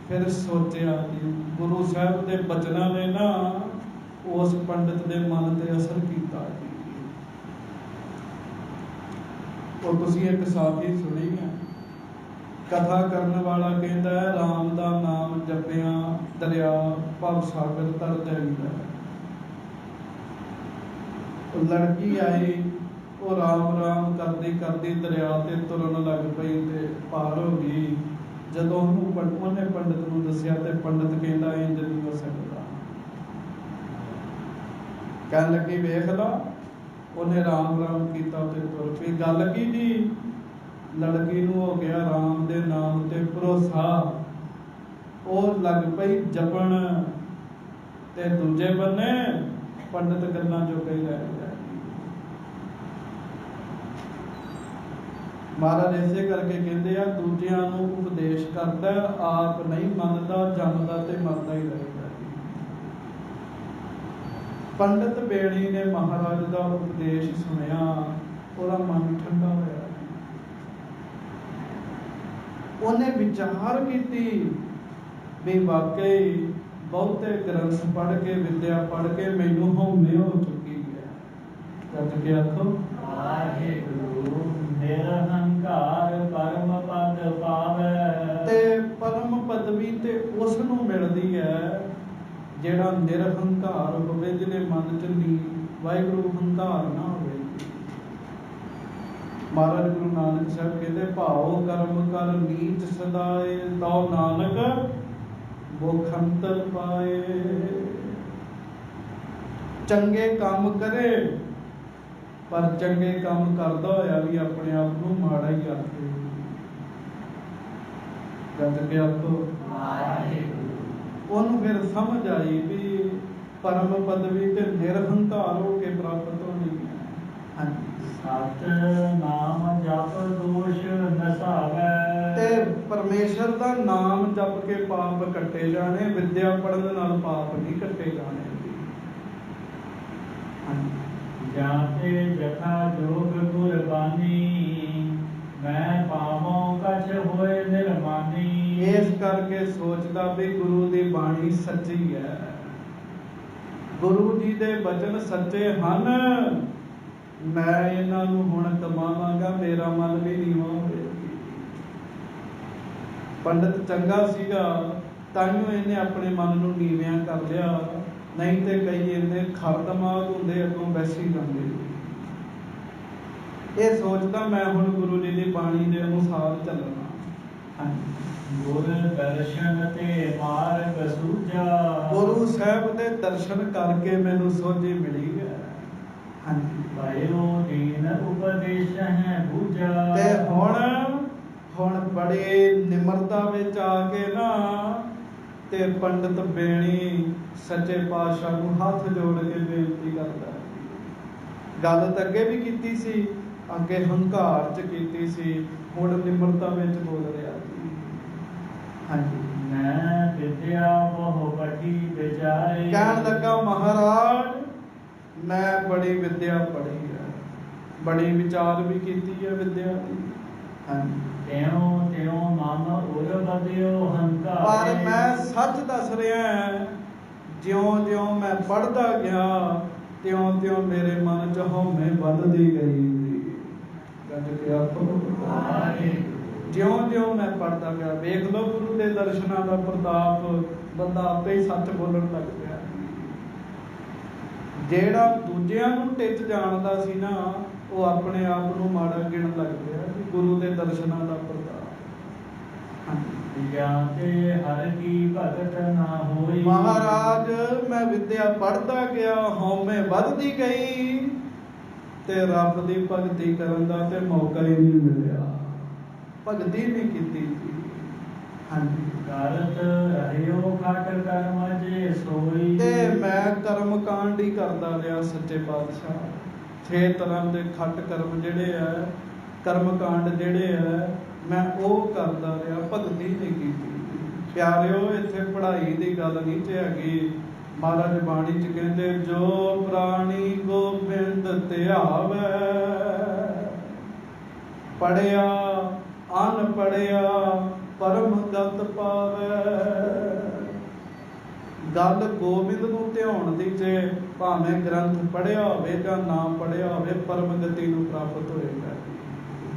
ਫਿਰ ਸੋਚਿਆ ਕਿ ਗੁਰੂ ਸਾਹਿਬ ਦੇ ਬਚਨਾਂ ਨੇ ਨਾ ਉਸ ਪੰਡਿਤ ਦੇ ਮਨ ਤੇ ਅਸਰ ਕੀਤਾ ਜੀ। ਉਹ ਤੁਸੀਂ ਇੱਕ ਸਾਖੀ ਸੁਣੀ ਹੈ, ਕਥਾ ਕਰਨ ਵਾਲਾ ਕਹਿੰਦਾ ਹੈ ਰਾਮ ਦਾ ਨਾਮ ਜਪਿਆ ਦਰਿਆ ਭਵ ਸਾਗਰ ਤਰ ਜਾਂਦਾ। ਉਹ ਲੜਕੀ ਆਈ, ਉਹ ਰਾਮ ਰਾਮ ਕਰਦੀ ਕਰਦੀ ਦਰਿਆ ਤੇ ਤੁਰਨ ਲੱਗ ਪਈ ਤੇ ਪਾਰ ਹੋ ਗਈ। ਜਦੋਂ ਉਹਨੇ ਪੰਡਿਤ ਨੂੰ ਦੱਸਿਆ ਤੇ ਪੰਡਿਤ ਕਹਿੰਦਾ ਇੰਜ ਨਹੀਂ ਹੋ ਸਕਦਾ। ਕਹਿਣ ਲੱਗੀ ਵੇਖ ਲਾ, ਉਹਨੇ ਰਾਮ ਰਾਮ ਕੀਤਾ ਤੇ ਤੁਰ ਪਈ। ਗੱਲ ਕੀ ਜੀ, ਲੜਕੀ ਨੂੰ ਹੋ ਗਿਆ ਰਾਮ ਦੇ ਨਾਮ ਤੇ ਭਰੋਸਾ, ਉਹ ਲੱਗ ਪਈ ਜਪਣ। ਤੇ ਦੂਜੇ ਬੰਨੇ ਪੰਡਿਤ ਗੱਲਾਂ ਜੋ ਕਹੀ ਰਹਿ ਗਿਆ। ਮਹਾਰਾਜ ਇਸੇ ਕਰਕੇ ਕਹਿੰਦੇ ਆ ਦੂਜਿਆਂ ਨੂੰ ਉਪਦੇਸ਼ ਕਰਦਾ, ਆਪ ਨਹੀਂ ਮੰਨਦਾ, ਜੰਮਦਾ ਤੇ ਮਰਦਾ ਹੀ ਰਹੇਗਾ। ਪੰਡਿਤ ਬੇੜੀ ਨੇ ਮਹਾਰਾਜ ਦਾ ਉਪਦੇਸ਼ ਸੁਣਿਆ, ਉਹਦਾ ਮਨ ਠੰਡਾ ਹੋਇਆ। ਉਹਨੇ ਵਿਚਾਰ ਕੀਤੀ ਵੀ ਵਾਕਈ ਬਹੁਤੇ ਗ੍ਰੰਥ ਪੜ੍ਹ ਕੇ, ਵਿਦਿਆ ਪੜ੍ਹ ਕੇ ਮੈਨੂੰ ਹਉਮੈ ਹੋ ਚੁੱਕੀ ਹੈ। ਜਦ ਕਿ ਆਖੋ ਵਾਹਿਗੁਰੂ ਨਿਰਹੰਕਾਰ ਪਰਮ ਪਦ ਪਾਵੈ। ਤੇ ਪਰਮ ਪਦਵੀ ਤੇ ਉਸ ਨੂੰ ਮਿਲਦੀ ਹੈ ਜਿਹੜਾ ਨਿਰਹੰਕਾਰ ਹੋਵੇ, ਜਿਹਦੇ ਮਨ ਚ ਨਹੀਂ ਵਾਹਿਗੁਰੂ ਹੰਕਾਰ ਨਾ ਹੋਵੇ। ਮਹਾਰਾਜ ਗੁਰੂ ਨਾਨਕ ਸਾਹਿਬ ਕਹਿੰਦੇ ਭਾਉ ਕਰਮ ਕਰ ਨੀਚ ਸਦਾਏ, ਤਉ ਨਾਨਕ ਮੁਖ ਅੰਤਰ ਪਾਏ। ਚੰਗੇ ਕੰਮ ਕਰੇ ਪਰ ਚੰਗੇ ਕੰਮ ਕਰਦਾ ਹੋਇਆ ਵੀ ਆਪਣੇ ਆਪ ਨੂੰ ਮਾੜਾ ਹੀ ਆਖੇ। ਜਦ ਕਿ ਆਖੋ ਉਹਨੂੰ ਫਿਰ ਸਮਝ ਆਈ ਵੀ ਪਰਮ ਪਦਵੀ ਤੇ ਨਿਰਹੰਕਾਰ ਹੋ ਕੇ ਪ੍ਰਾਪਤ ਹੋਣੀ ਹੈ। ਹਾਂਜੀ। ਸਤ ਨਾਮ ਜਪ ਦੋਸ਼ ਨਸਾਵੈ। ਤੇ ਪਰਮੇਸ਼ਰ ਦਾ ਨਾਮ ਜਪ ਕੇ ਪਾਪ ਕੱਟੇ ਜਾਣੇ, ਵਿਦਿਆ ਪੜਨ ਨਾਲ ਪਾਪ ਨਹੀਂ ਕੱਟੇ ਜਾਣੇ। ਜਾਤੇ ਜਥਾ ਜੋਗ ਗੁਰਬਾਣੀ, ਮੈਂ ਪਾਵੋਂ ਕਛ ਹੋਏ ਨਿਰਮਾਨੀ। ਇਸ ਕਰਕੇ ਸੋਚਦਾ ਵੀ ਗੁਰੂ ਦੀ ਬਾਣੀ ਸੱਚੀ ਹੈ, ਗੁਰੂ ਜੀ ਦੇ ਬਚਨ ਸੱਚੇ ਹਨ, ਮੈਂ ਇਹਨਾਂ ਨੂੰ ਹੁਣ ਕਮਾਵਾਂਗਾ, ਮੇਰਾ ਮਨ ਵੀ ਨੀਵਾਂ ਹੋਵੇ। ਪੰਡਿਤ ਚੰਗਾ ਸੀਗਾ ਤਾਂ ਇਹਨੇ ਆਪਣੇ ਮਨ ਨੂੰ ਨੀਵਿਆਂ ਕਰ ਲਿਆ, ਨਹੀਂ ਤੇ ਕਈ ਇਹਨੇ ਖਰ ਦਿਮਾਗ ਹੁੰਦੇ ਅੱਗੋਂ ਵੈਸੀ ਜਾਂਦੇ। ਇਹ ਸੋਚਦਾ ਮੈਂ ਹੁਣ ਗੁਰੂ ਜੀ ਦੀ ਬਾਣੀ ਦੇ ਅਨੁਸਾਰ ਚੱਲਣਾ। ਗੁਰ ਦਰਸ਼ਨ ਤੇ ਮਾਰਗ ਸੂਝਾ। ਗੁਰੂ ਸਾਹਿਬ ਦੇ ਦਰਸ਼ਨ ਕਰਕੇ ਮੈਨੂੰ ਸੋਝੀ ਮਿਲੀ ਹੈ। ਹਾਂਜੀ। ਭਾਇਓ ਦੀਨ ਉਪਦੇਸ਼ ਹੈ ਬੂਝਾ। ਤੇ ਹੁਣ ਬੜੇ ਨਿਮਰਤਾ ਵਿੱਚ ਆ ਕੇ ਨਾ ਤੇ ਪੰਡਿਤ ਬੇਣੀ ਸੱਚੇ ਪਾਤਸ਼ਾਹ ਨੂੰ ਹੱਥ ਜੋੜ ਕੇ ਬੇਨਤੀ ਕਰਦਾ। ਗੱਲ ਤਾਂ ਅੱਗੇ ਵੀ ਕੀਤੀ ਸੀ, ਅੱਗੇ ਹੰਕਾਰ ਚ ਕੀਤੀ ਸੀ, ਹੁਣ ਨਿਮਰਤਾ ਵਿੱਚ ਬੋਲ ਰਿਹਾ ਸੀ। ਹਾਂਜੀ। ਮੈਂ ਵਿਦਿਆ ਬਹੁ ਪਠੀ ਵਿਚਾਰੇ। ਕਹਿਣ ਲੱਗਾ ਮਹਾਰਾਜ ਮੈਂ ਬੜੀ ਵਿਦਿਆ ਪੜ੍ਹੀ ਹੈ, ਬੜੀ ਵਿਚਾਰ ਵੀ ਕੀਤੀ ਹੈ ਵਿਦਿਆ ਦੀ। ਹਾਂਜੀ। ਤਿਉ ਮਨ ਉਰ ਬਦਿਓ ਹੰਕਾਰ। ਪਰ ਮੈਂ ਸੱਚ ਦੱਸ ਰਿਹਾ, ਜਿਉਂ-ਜਿਉਂ ਮੈਂ ਪੜ੍ਹਦਾ ਗਿਆ ਤਿਉਂ-ਤਿਉਂ ਮੇਰੇ ਮਨ ਚ ਹਉਮੈ ਵੱਧਦੀ ਗਈ। ਗੱਜ ਕੇ ਆਖੋ ਜਿਉਂ-ਜਿਉਂ ਮੈਂ ਪੜ੍ਹਦਾ ਗਿਆ। ਵੇਖ ਲਓ ਗੁਰੂ ਦੇ ਦਰਸ਼ਨਾਂ ਦਾ ਪ੍ਰਤਾਪ, ਬੰਦਾ ਆਪੇ ਹੀ ਸੱਚ ਬੋਲਣ ਲੱਗ ਪਿਆ। ਜਿਹੜਾ ਦੂਜਿਆਂ ਨੂੰ ਟਿੱਚ ਜਾਣਦਾ ਸੀ ਨਾ, ਉਹ ਆਪਣੇ ਆਪ ਨੂੰ ਮਾੜਾ ਗਿਣਨ ਲੱਗ ਪਿਆ। ਗੁਰੂ ਦੇ ਦਰਸ਼ਨਾਂ ਦਾ ਪ੍ਰਤਾਪ। ਜਾਤੇ ਹਰ ਕੀ ਭਗਤ ਨਾ ਹੋਈ। ਮਹਾਰਾਜ ਮੈਂ ਵਿਦਿਆ ਪੜ੍ਹਦਾ ਗਿਆ, ਹਉਮੈ ਵੱਧਦੀ ਗਈ ਤੇ ਰੱਬ ਦੀ ਭਗਤੀ ਕਰਨ ਦਾ ਤੇ ਮੌਕਾ ਹੀ ਨਹੀਂ ਮਿਲਿਆ। ਭਗਤੀ ਨਹੀਂ ਕੀਤੀ ਸੀ। ਹਾਂਜੀ। ਕਰਤ ਰਹਿਓ ਖਟ ਕਰਮ ਜੇ ਸੋਈ। ਤੇ ਮੈਂ ਕਰਮ ਕਾਂਡ ਹੀ ਕਰਦਾ ਰਿਹਾ ਸੱਚੇ ਪਾਤਸ਼ਾਹ। 6 ਤਰ੍ਹਾਂ ਦੇ ਖੱਟ ਕਰਮ ਜਿਹੜੇ ਆ, ਕਰਮ ਕਾਂਡ ਜਿਹੜੇ ਆ, ਮੈਂ ਉਹ ਕਰਦਾ ਰਿਹਾ, ਭਗਤੀ ਨਹੀਂ ਕੀਤੀ। ਪਿਆਰਿਓ, ਇੱਥੇ ਪੜ੍ਹਾਈ ਦੀ ਗੱਲ ਨਹੀਂ ਤੇ ਹੈਗੀ। ਮਹਾਰਾਜ ਬਾਣੀ ਚ ਕਹਿੰਦੇ, ਜੋ ਪ੍ਰਾਣੀ ਗੋਬਿੰਦ ਧਿਆਵੈ, ਪੜਿਆ ਅਨ ਪੜਿਆ ਪਰਮ ਗਤ ਪਾਵੈ। ਗੱਲ ਗੋਬਿੰਦ ਨੂੰ ਧਿਆਉਣ ਦੀ, ਜੇ ਭਾਵੇਂ ਗ੍ਰੰਥ ਪੜ੍ਹਿਆ ਹੋਵੇ ਜਾਂ ਨਾ ਪੜ੍ਹਿਆ ਹੋਵੇ, ਪਰਮ ਗਤੀ ਨੂੰ ਪ੍ਰਾਪਤ ਹੋਏਗਾ।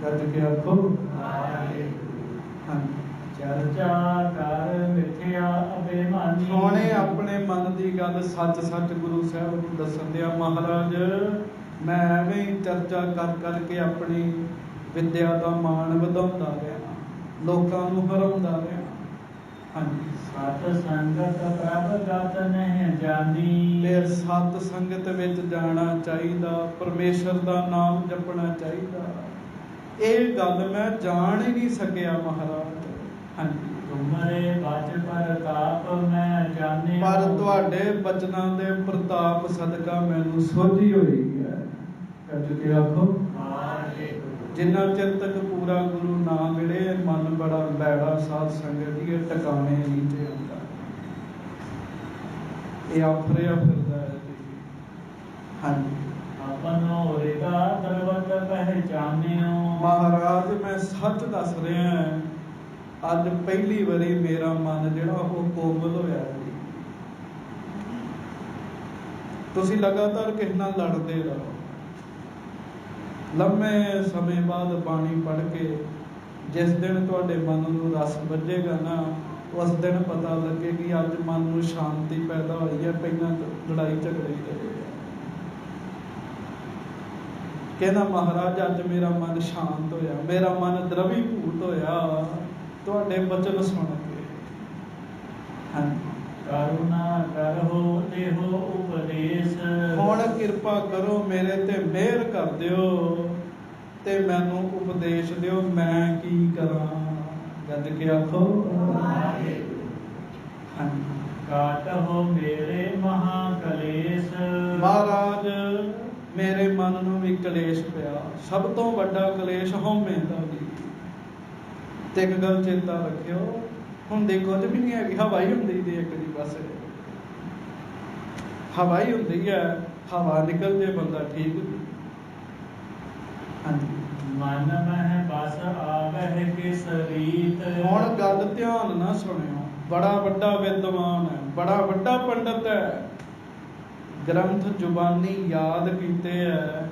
ਗੱਜ ਕੇ ਆਖੋ ਹਾਂਜੀ। ਚਰਚਾ ਕਰ ਮਿਥਿਆ ਅਭਿਮਾਨੀ। ਸੋਹਣੇ ਆਪਣੇ ਮਨ ਦੀ ਗੱਲ ਸੱਚ ਸੱਚ ਗੁਰੂ ਸਾਹਿਬ ਨੂੰ ਦੱਸਣ ਦਿਆ। ਮਹਾਰਾਜ, ਮੈਂ ਐਵੇਂ ਹੀ ਚਰਚਾ ਕਰ ਕਰਕੇ ਆਪਣੀ ਵਿਦਿਆ ਦਾ ਮਾਣ ਵਧਾਉਂਦਾ ਰਿਹਾ, ਲੋਕਾਂ ਨੂੰ ਹਰਾਉਂਦਾ ਰਿਹਾ। ਹਾਂਜੀ। ਸਤ ਸੰਗਤ ਪ੍ਰਭ ਗਤ ਨਹੀਂ ਜਾਣੀ। ਫਿਰ ਸਤ ਸੰਗਤ ਵਿੱਚ ਜਾਣਾ ਚਾਹੀਦਾ, ਪਰਮੇਸ਼ਰ ਦਾ ਨਾਮ ਜਪਣਾ ਚਾਹੀਦਾ। ਇਹ ਗੱਲ ਮੈਂ ਜਾਣ ਹੀ ਨਹੀਂ ਸਕਿਆ ਮਹਾਰਾਜ। ਹਾਂਜੀ। ਤੁਮਰੇ ਬਚ ਪ੍ਰਤਾਪ ਮੈਂ ਜਾਣਿਆ। ਪਰ ਤੁਹਾਡੇ ਬਚਨਾਂ ਦੇ ਪ੍ਰਤਾਪ ਸਦਕਾ ਮੈਨੂੰ ਸੋਝੀ ਹੋਈ ਹੈ। ਕੱਜ ਕੇ ਆਖੋ ਜਿੰਨਾ ਚਿਰ ਤੱਕ ਪੂਰਾ ਗੁਰੂ ਨਾ ਮਿਲੇ, ਮਨ ਬੜਾ ਬੈੜਾ ਸਾਧ ਸੰਗਤ ਦੀ, ਇਹ ਟਿਕਾਣੇ ਨਹੀਂ ਤੇ ਆਉਂਦਾ। ਇਹ ਆਫਰਿਆ ਫਿਰਦਾ ਹੈ ਜੀ। ਹਾਂਜੀ। ਆਪਨੋ ਰੇਗਾ ਦਰਵਤ ਪਹਿਚਾਨਿਓ। ਮਹਾਰਾਜ, ਮੈਂ ਸੱਚ ਦੱਸ ਰਿਹਾ, ਅੱਜ ਪਹਿਲੀ ਵਾਰੀ ਮੇਰਾ ਮਨ ਜਿਹੜਾ ਉਹ ਕੋਮਲ ਹੋਇਆ ਜੀ। ਤੁਸੀਂ ਲਗਾਤਾਰ ਕਿਸੇ ਨਾਲ ਲੜਦੇ ਰਹੋ, ਲੰਮੇ ਸਮੇਂ ਬਾਅਦ ਬਾਣੀ ਪੜ੍ਹ ਕੇ ਜਿਸ ਦਿਨ ਤੁਹਾਡੇ ਮਨ ਨੂੰ ਰਸ ਵੱਜੇਗਾ ਨਾ, ਉਸ ਦਿਨ ਪਤਾ ਲੱਗੇ ਕਿ ਅੱਜ ਮਨ ਨੂੰ ਸ਼ਾਂਤੀ ਪੈਦਾ ਹੋਈ ਹੈ। ਪਹਿਲਾਂ ਲੜਾਈ ਝਗੜੇ ਰਹੇ। ਕਹਿੰਦਾ ਮਹਾਰਾਜ, ਅੱਜ ਮੇਰਾ ਮਨ ਸ਼ਾਂਤ ਹੋਇਆ, ਮੇਰਾ ਮਨ ਦ੍ਰਵੀਭੂਤ ਹੋਇਆ ਤੁਹਾਡੇ ਬਚਨ ਸੁਣ ਕੇ। ਹਾਂਜੀ। ਕਰੁਣਾ ਕਰੋ ਦੇਹੋ ਉਪਦੇਸ਼। ਹੁਣ ਕਿਰਪਾ ਕਰੋ, ਮੇਰੇ ਤੇ ਮਿਹਰ ਕਰ ਦਿਓ ਤੇ ਮੈਨੂੰ ਉਪਦੇਸ਼ ਦਿਓ, ਮੈਂ ਕੀ ਕਰਾਂ। ਗੱਜ ਕੇ ਆਖੋ ਹਾਂਜੀ। ਕਾਟਹੁ ਮੇਰੇ ਮਹਾ ਕਲੇਸ਼। ਮਹਾਰਾਜ, ਮੇਰੇ ਮਨ ਨੂੰ ਵੀ ਕਲੇਸ਼ ਪਿਆ। ਸਭ ਤੋਂ ਵੱਡਾ ਕਲੇਸ਼ ਹਉਮੈ ਦਾ ਵੀ। ਤੇ ਇੱਕ ਗੱਲ ਚੇਤਾ ਰੱਖਿਓ, ਹੁੰਦੀ ਕੁਝ ਵੀ ਨਹੀਂ ਹੈਗੀ, ਹਵਾ ਹੀ ਹੁੰਦੀ ਦੀ ਇੱਕ ਦੀ ਬਸ। ਹਵਾ ਹੀ ਹੁੰਦੀ ਹੈ, ਹਵਾ ਨਿਕਲ ਜੇ ਬੰਦਾ ਠੀਕ। ਹਾਂਜੀ। ਮਨ ਮਹਿ ਬਸ ਆਵਹਿ ਕਿਸ ਰੀਤ। ਹੁਣ ਗੱਲ ਧਿਆਨ ਨਾਲ ਸੁਣਿਓ, ਬੜਾ ਵੱਡਾ ਵਿਦਵਾਨ ਹੈ, ਬੜਾ ਵੱਡਾ ਪੰਡਤ ਹੈ, ਗ੍ਰੰਥ ਜ਼ੁਬਾਨੀ ਯਾਦ ਕੀਤੇ ਹੈ,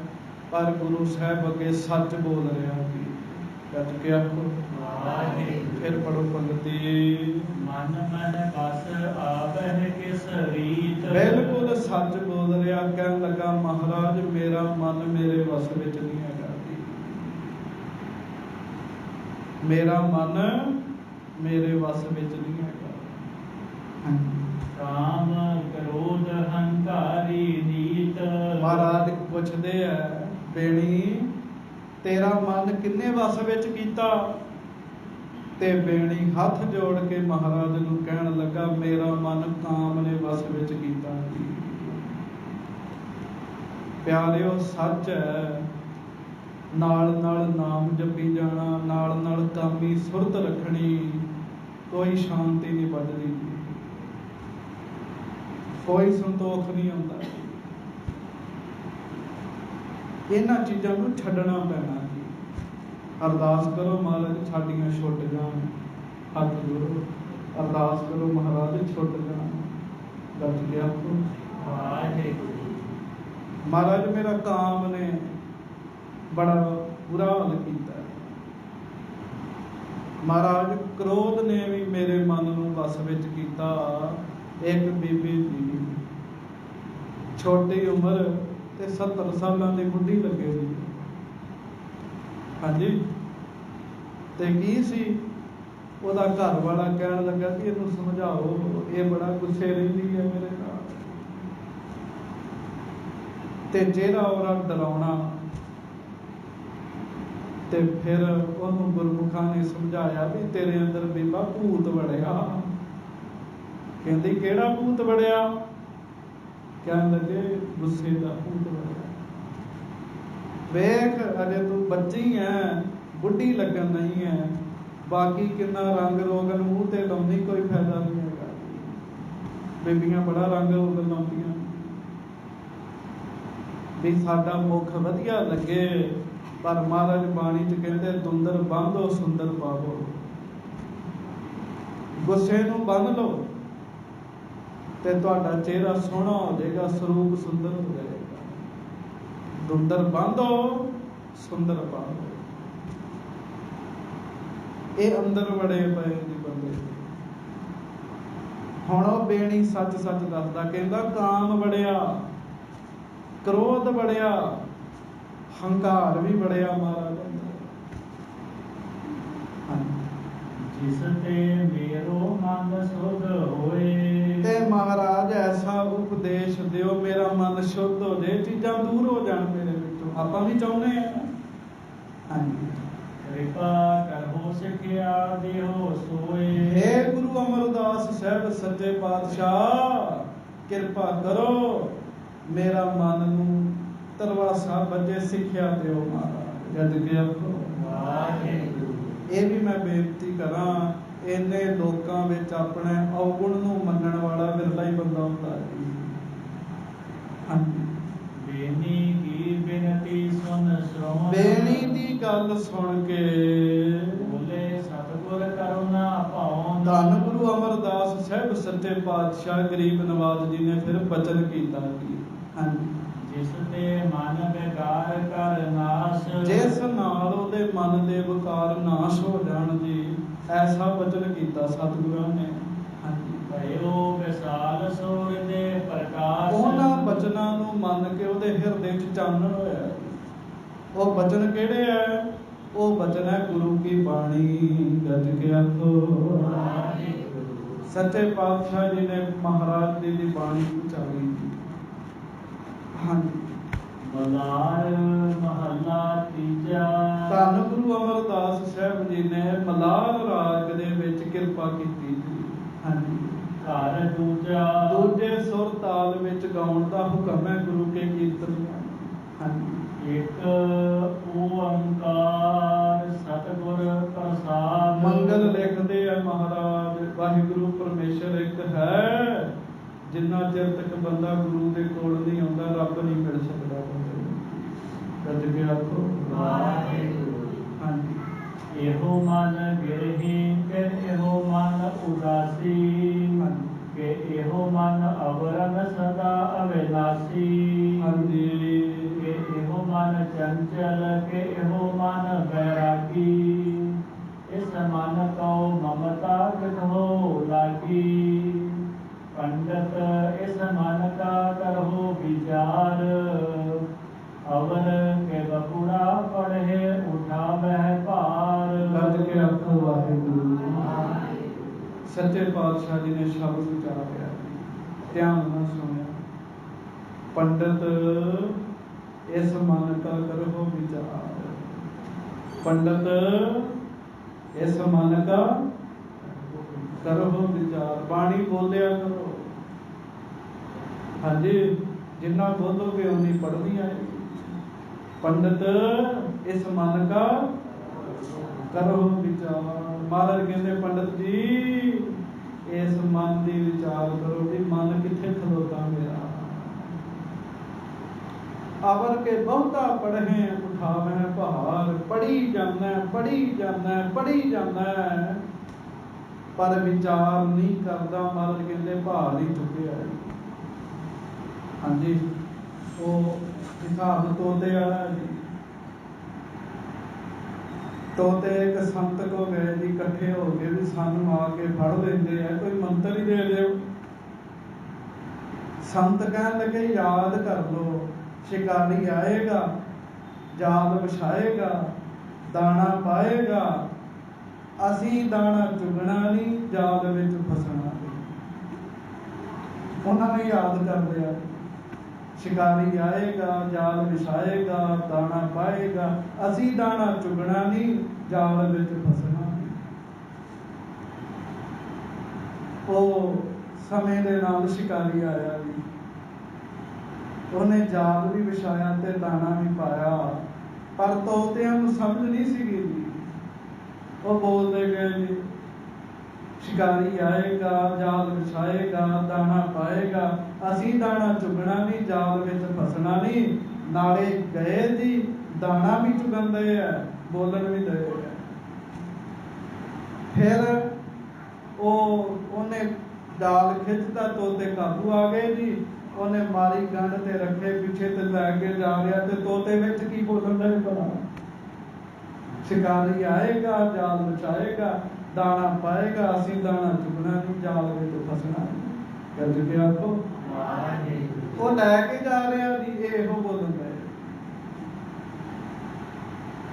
ਪਰ ਗੁਰੂ ਸਾਹਿਬ ਅੱਗੇ ਸੱਚ ਬੋਲ ਰਿਹਾ ਸੀ। ਗੱਜ ਕੇ ਆਖੋ ਫਿਰ ਪੜੋ ਪੰਗਤੀ। ਮਨ ਮਹਿ ਬਸ ਆਵਹਿ ਕਿਸ ਰੀਤ। ਬਿਲਕੁਲ ਸੱਚ ਬੋਲ ਰਿਹਾ। ਕਹਿਣ ਲੱਗਾ, ਮਹਾਰਾਜ, ਮੇਰਾ ਮਨ ਮੇਰੇ ਵਸ ਵਿੱਚ ਨਹੀਂ ਹੈਗਾ। ਮੇਰਾ ਮਨ ਮੇਰੇ ਵਸ ਵਿੱਚ ਨਹੀਂ ਹੈਗਾ। ਕਾਮ ਕ੍ਰੋਧ ਹੰਕਾਰੀ ਨੀਤ। ਮਹਾਰਾਜ ਪੁੱਛਦੇ ਆ, ਬੇਣੀ, ਤੇਰਾ ਮਨ ਕਿੰਨੇ ਵਸ ਵਿੱਚ ਕੀਤਾ? ਤੇ ਬੇਣੀ ਹੱਥ ਜੋੜ ਕੇ ਮਹਾਰਾਜ ਨੂੰ ਕਹਿਣ ਲੱਗਾ, ਮੇਰਾ ਮਨ ਕਾਮ ਨੇ ਵਸ ਵਿੱਚ ਕੀਤਾ। ਪਿਆਰਿਓ, ਸੱਚ ਹੈ। ਨਾਲ ਨਾਲ ਨਾਮ ਜਪੀ ਜਾਣਾ, ਨਾਲ ਨਾਲ ਕਾਮੀ ਸੁਰਤ ਰੱਖਣੀ, ਕੋਈ ਸ਼ਾਂਤੀ ਨਹੀਂ ਵੱਜਦੀ, ਕੋਈ ਸੰਤੋਖ ਨਹੀਂ ਆਉਂਦਾ। ਇਹਨਾਂ ਚੀਜ਼ਾਂ ਨੂੰ ਛੱਡਣਾ ਪੈਣਾ ਜੀ। ਅਰਦਾਸ ਕਰੋ, ਮਹਾਰਾਜ ਸਾਡੀਆਂ ਛੁੱਟ ਜਾਣ। ਹੱਥ ਜੋੜੋ, ਅਰਦਾਸ ਕਰੋ, ਮਹਾਰਾਜ ਛੁੱਟ ਜਾਣ। ਗੱਜ ਗਿਆ ਮਹਾਰਾਜ, ਮੇਰਾ ਕਾਮ ਨੇ ਬੜਾ ਬੁਰਾ ਹਾਲ ਕੀਤਾ। ਮਹਾਰਾਜ, ਕ੍ਰੋਧ ਨੇ ਵੀ ਮੇਰੇ ਮਨ ਨੂੰ ਵਸ ਵਿੱਚ ਕੀਤਾ। ਇੱਕ ਬੀਬੀ ਸੀ, ਛੋਟੀ ਉਮਰ ਤੇ 70 ਸਾਲਾਂ ਦੀ ਬੁੱਢੀ ਲੱਗੇ ਸੀ। ਹਾਂਜੀ। ਤੇ ਕੀ ਸੀ, ਉਹਦਾ ਘਰ ਵਾਲਾ ਕਹਿਣ ਲੱਗਾ ਕਿ ਇਹਨੂੰ ਸਮਝਾਓ, ਇਹ ਬੜਾ ਗੁੱਸੇ ਰਹਿੰਦੀ ਹੈ ਮੇਰੇ ਨਾਲ। ਤੇ ਜਿਹੜਾ ਉਹਦਾ ਡਰਾਉਣਾ ਤੇ ਫਿਰ ਉਹਨੂੰ ਗੁਰਮੁਖਾਂ ਨੇ ਸਮਝਾਇਆ ਵੀ ਤੇਰੇ ਅੰਦਰ ਬੀਬਾ ਭੂਤ ਵੜਿਆ। ਕਹਿੰਦੀ ਕਿਹੜਾ ਭੂਤ ਵੜਿਆ? ਕਹਿਣ ਲੱਗੇ ਗੁੱਸੇ ਦਾ ਭੂਤ ਵੜਿਆ। ਵੇਖ ਅਜੇ ਤੂੰ ਬੱਚੀ ਐ, ਬੁੱਢੀ ਲੱਗਣ ਨਹੀਂ ਐ, ਬਾਕੀ ਕਿੰਨਾ ਰੰਗ ਰੋਗਨ ਮੂੰਹ ਤੇ ਲਾਉਂਦੀ, ਕੋਈ ਫਾਇਦਾ ਨਹੀਂ ਹੈਗਾ। ਬੀਬੀਆਂ ਬੜਾ ਰੰਗ ਰੋਗਨ ਲਾਉਂਦੀਆਂ ਵੀ ਸਾਡਾ ਮੁੱਖ ਵਧੀਆ ਲੱਗੇ, ਪਰ ਮਹਾਰਾਜ ਬਾਣੀ ਚ ਕਹਿੰਦੇ ਦੁੰਦਰ ਬੰਨ੍ਹੋ ਸੁੰਦਰ ਪਾਵੋ। ਗੁੱਸੇ ਨੂੰ ਬੰਨ੍ਹ ਲਓ ਤੇ ਤੁਹਾਡਾ ਚਿਹਰਾ ਸੋਹਣਾ ਹੋ ਜਾਏਗਾ, ਸਰੂਪ ਸੁੰਦਰ ਹੋ ਜਾਏਗਾ। ਦੁੰਦਰ ਬੰਨ੍ਹੋ ਸੁੰਦਰ ਪਾਵੋ। ਇਹ ਅੰਦਰ ਵੜੇ ਪਏ ਜੀ ਬੰਦੇ। ਹੁਣ ਉਹ ਬੇਣੀ ਸੱਚ ਸੱਚ ਦੱਸਦਾ, ਕਹਿੰਦਾ ਕਾਮ ਵੜਿਆ, ਕ੍ਰੋਧ ਵੜਿਆ, ਹੰਕਾਰ ਵੀ ਬੜਿਆ ਮਹਾਰਾਜ। ਜਿਸ ਤੇ ਮੇਰੋ ਮਨ ਸੁਧ ਹੋਏ। ਤੇ ਮਹਾਰਾਜ ਐਸਾ ਉਪਦੇਸ਼ ਦਿਓ ਮੇਰਾ ਮਨ ਸ਼ੁੱਧ ਹੋ ਜਾਏ, ਚੀਜ਼ਾਂ ਦੂਰ ਹੋ ਜਾਣ ਮੇਰੇ ਵਿੱਚੋਂ। ਆਪਾਂ ਵੀ ਚਾਹੁੰਦੇ ਆ। ਹਾਂਜੀ। ਕਿਰਪਾ ਕਰੋ ਸਿਖਿਆ ਦਿਓ ਸੋਏ। ਹੇ ਗੁਰੂ ਅਮਰਦਾਸ ਸਾਹਿਬ ਸੱਚੇ ਪਾਤਸ਼ਾਹ, ਕਿਰਪਾ ਕਰੋ ਮੇਰਾ ਮਨ ਨੂੰ ਤਰਵਾਸਾ ਬੱਜੇ, ਸਿੱਖਿਆ ਦਿਓ ਮਹਾਰਾਜ। ਜਦ ਕਿ ਆਖੋ ਵਾਹਿਗੁਰੂ। ਇਹ ਵੀ ਮੈਂ ਬੇਨਤੀ ਕਰਾਂ, ਇੰਨੇ ਲੋਕਾਂ ਵਿੱਚ ਆਪਣੇ ਔਗੁਣ ਨੂੰ ਮੰਨਣ ਵਾਲਾ ਵਿਰਲਾ ਹੀ ਬੰਦਾ ਹੁੰਦਾ ਜੀ। ਹਾਂਜੀ। ਬੇਨੀ ਕੀ ਬੇਨਤੀ ਸੁਣ ਸ਼੍ਰਵਣ। ਬੇਨੀ ਦੀ ਗੱਲ ਸੁਣ ਕੇ ਬੋਲੇ ਸਤਿਗੁਰ ਕਰੁਣਾ ਭਾਉ। ਧੰਨ ਗੁਰੂ ਅਮਰਦਾਸ ਸਾਹਿਬ ਸੱਚੇ ਪਾਤਸ਼ਾਹ ਗਰੀਬ ਨਵਾਜ਼ ਜੀ ਨੇ ਫਿਰ ਬਚਨ ਕੀਤਾ ਜੀ। ਹਾਂਜੀ। ਜਿਸ ਤੇ ਮਨ ਵਿਕਾਰ ਕਰ ਨਾਸ਼। ਜਿਸ ਨਾਲ ਉਹਦੇ ਮਨ ਦੇ ਵਿਕਾਰ ਨਾਸ਼ ਹੋ ਜਾਣ ਜੀ, ਐਸਾ ਬਚਨ ਕੀਤਾ ਸਤਿਗੁਰਾਂ ਨੇ। ਹਾਂਜੀ। ਭਇਓ ਵਿਸਾਲ ਸੂਰ ਦੇ ਪ੍ਰਕਾਸ਼। ਉਹਨਾਂ ਬਚਨਾਂ ਨੂੰ ਮੰਨ ਕੇ ਉਹਦੇ ਹਿਰਦੇ 'ਚ ਚਾਨਣ ਹੋਇਆ। ਉਹ ਬਚਨ ਕਿਹੜੇ ਹੈ? ਉਹ ਬਚਨ ਹੈ ਗੁਰੂ ਕੀ ਬਾਣੀ। ਗੱਜ ਕੇ ਆਖੋ ਸੱਚੇ ਪਾਤਸ਼ਾਹ ਜੀ ਨੇ ਮਹਾਰਾਜ ਜੀ ਦੀ ਬਾਣੀ ਉਚਾਰੀ। ਹਾਂਜੀ। ਮਲਾਰ ਮਹੱਲਾ ਤੀਜਾ। ਧੰਨ ਗੁਰੂ ਅਮਰਦਾਸ ਸਾਹਿਬ ਜੀ ਨੇ ਮਲਾਰ ਰਾਗ ਦੇ ਵਿੱਚ ਕਿਰਪਾ ਕੀਤੀ ਜੀ। ਹਾਂਜੀ। ਘਰ ਦੂਜਾ। ਦੂਜੇ ਸੁਰ ਤਾਲ ਵਿੱਚ ਗਾਉਣ ਦਾ ਹੁਕਮ ਹੈ ਗੁਰੂ ਕੇ ਕੀਰਤਨ। ਹਾਂਜੀ। ਇੱਕ ਓੰਕਾਰ ਸਤਿਗੁਰ ਪ੍ਰਸਾਦ। ਮੰਗਲ ਲਿਖਦੇ ਆ ਮਹਾਰਾਜ, ਵਾਹਿਗੁਰੂ ਪਰਮੇਸ਼ਰ ਇੱਕ ਹੈ। ਜਿੰਨਾ ਚਿਰ ਤੱਕ ਬੰਦਾ ਗੁਰੂ ਦੇ ਕੋਲ ਨਹੀਂ ਆਉਂਦਾ, ਰੱਬ ਨਹੀਂ ਮਿਲ ਸਕਦਾ ਬੰਦੇ ਨੂੰ। ਗੱਜ ਕੇ ਆਖੋ ਵਾਹਿਗੁਰੂ। ਹਾਂਜੀ। ਇਹੋ ਮਨ ਗਿਰਹੀ ਫਿਰ ਇਹੋ ਮਨ ਉਦਾਸੀ। ਕਿ ਇਹੋ ਮਨ ਅਵਰਨ ਸਦਾ ਅਵਿਨਾਸੀ। ਹਾਂਜੀ। ਕਿ ਇਹੋ ਮਨ ਚੰਚਲ ਕਿ ਇਹੋ ਮਨ ਬੈਰਾਗੀ। ਇਸ ਮਨ ਕਉ ਮਮਤਾ ਕਿਧੋ ਲਾਗੀ। ਪੰਡਤ ਇਸ ਮਨ ਕਾ ਕਰਹੁ ਵਿਚਾਰ। ਅਵਰ ਕੇ ਬਪੁੜਾ ਪੜ੍ਹੇ ਉਠਾਵਹਿ ਭਾਰ। ਗੱਜ ਕੇ ਆਖੋ ਵਾਹਿਗੁਰੂ। ਸੱਚੇ ਪਾਤਸ਼ਾਹ ਜੀ ਨੇ ਸ਼ਬਦ ਉਚਾਰਿਆ, ਧਿਆਨ ਨਾਲ ਸੁਣਿਆ। ਪੰਡਤ ਇਸ ਮਨ ਕਾ ਕਰਹੁ ਵਿਚਾਰ। ਪੰਡਤ ਇਸ ਮਨ ਕਾ ਕਰਹੁ ਵਿਚਾਰ। ਬਾਣੀ ਬੋਲਿਆ ਕਰੋ। ਹਾਂਜੀ। ਜਿੰਨਾ ਬੋਲੋਗੇ ਉਨੀ ਪੜ੍ਹਨੀ ਆਏਗੀ। ਪੰਡਤ ਇਸ ਮਨ ਕਾ ਕਰਹੁ ਵਿਚਾਰ। ਮਹਾਰਾਜ ਕਹਿੰਦੇ ਪੰਡਤ ਜੀ ਇਸ ਮਨ ਦੀ ਵਿਚਾਰ ਕਰੋ ਵੀ ਮਨ ਕਿੱਥੇ ਖਲੋਤਾ ਮੇਰਾ। ਅਵਰ ਕੇ ਬਹੁਤਾ ਪੜ੍ਹੇ ਉਠਾਵਹਿ ਭਾਰ। ਪੜ੍ਹੀ ਜਾਂਦਾ, ਪੜ੍ਹੀ ਜਾਂਦਾ, ਪੜ੍ਹੀ ਜਾਂਦਾ, ਪਰ ਵਿਚਾਰ ਨਹੀਂ ਕਰਦਾ। ਮਹਾਰਾਜ ਕਹਿੰਦੇ ਭਾਰ ਹੀ ਚੁੱਕਿਆ। ਹਾਂਜੀ। ਉਹ ਹਿਸਾਬ ਤੋਤੇ ਵਾਲਾ ਜੀ। ਤੋਤੇ ਇੱਕ ਸੰਤ ਕੋ ਗਏ ਜੀ, ਇਕੱਠੇ ਹੋ ਕੇ ਵੀ ਸਾਨੂੰ ਆ ਕੇ ਫੜ ਲੈਂਦੇ ਆ, ਕੋਈ ਮੰਤਰ ਹੀ ਦੇ ਦਿਓ। ਸੰਤ ਕਹਿਣ ਲੱਗੇ ਯਾਦ ਕਰ ਲੋ, ਸ਼ਿਕਾਰੀ ਆਏਗਾ, ਜਾਲ ਵਿਛਾਏਗਾ, ਦਾਣਾ ਪਾਏਗਾ, ਅਸੀਂ ਦਾਣਾ ਚੁਗਣਾ ਨਹੀਂ, ਜਾਲ ਵਿੱਚ ਫਸਣਾ ਨਹੀਂ। ਉਹਨਾਂ ਨੇ ਯਾਦ ਕਰ ਲਿਆ। शिकारी आएगा, जाल विछाएगा, दाना पाएगा, असी दाना चुगना नहीं, जाल विच फसना नहीं। वो समय दे नाल शिकारी आया जी, उन्हें जाल भी विछाया ते दाना भी पाया, पर तोतियां नूं समझ नहीं सीगी जी। वो बोलते गए जी, शिकारी आएगा, जाल विछाएगा, दाना पाएगा, असी दाना चुगना नहीं, जाल विच फसना नहीं। नाले गए जी, दाना भी चुगन दे है, बोलन भी दे है। फिर उन्हें जाल खिंचता, तोते काबू आ गए जी, उन्हें मारी गंढ ते रखे, पीछे ते लैके जा रहा, ते तोते विच की बोलन दे भला, शिकारी आएगा, जाल बिछाएगा, दाना पाएगा, असी दाना चुगना नहीं, जाल विच फसना नहीं। गज के आखो वो लैके जा रहा जी, इहो बोलन दे।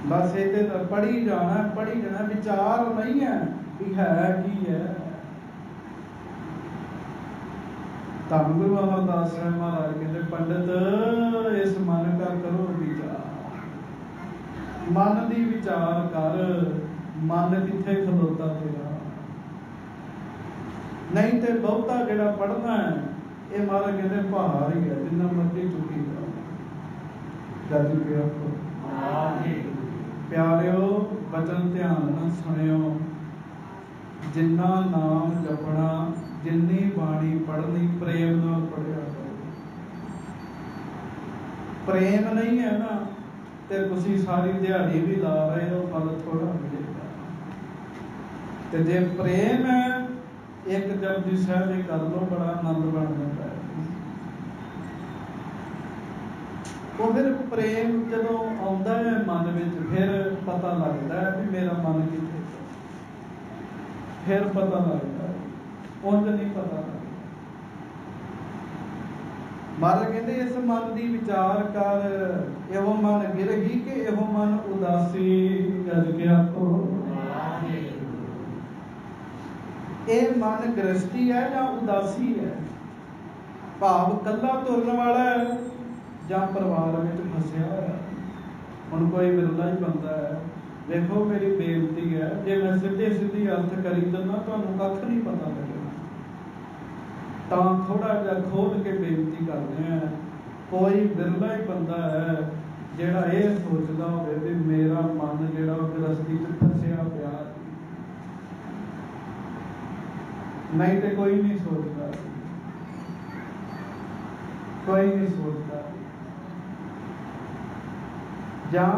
बस इत्थे तो पढ़ी जाना, पढ़ी जाना, विचार नहीं है कि है की है। धन गुरु अमरदास साहिब महाराज कहते, पंडित इस मन का करो विचार, मन दी विचार कर, मन किथे खलोता तेरा। नहीं तो बहुता जिहड़ा पढ़ना है, ये महाराज कहते भार ही है, जिन्ना मर्जी चुकी जाओ। गज के आखो प्यारिओ, वचन ध्यान नाल सुनियो, जिन्ना नाम जपना, जिन्नी बाणी पढ़नी, प्रेम नाल पढ़िया करो। प्रेम नहीं है ना, ते तुसी सारी दिहाड़ी भी ला रहे हो, फल थोड़ा मिलेगा। ते जे प्रेम है, एक जपजी साहिब ही कर लो, बड़ा आनंद बन जाता है। वो फिर प्रेम जदों आउंदा है मन विच, फिर पता लगता है भी मेरा मन किथे, फिर पता लगता है, उंज नहीं पता लगता। महाराज कहते इस मन की विचार कर, एहो मन गिरही के एहो मन उदासी। गज के आखो ये मन गृहस्थी है या उदासी है, भाव कला तुरन वाला है या परिवार में फसिया है। हुण कोई विरला ही बंदा है, देखो मेरी बेनती है, जे मैं सीधे सीधी अर्थ करी दिना तुहानूं कख नहीं पता लगेगा, तां थोड़ा जिहा खोल के बेनती करते हैं। कोई विरला ही बंदा है जिहड़ा ये सोचदा होवे भी मेरा मन जिहड़ा गृहस्थी च फसिया पिया, नहीं तो कोई नहीं सोचता, कोई नहीं सोचता। जां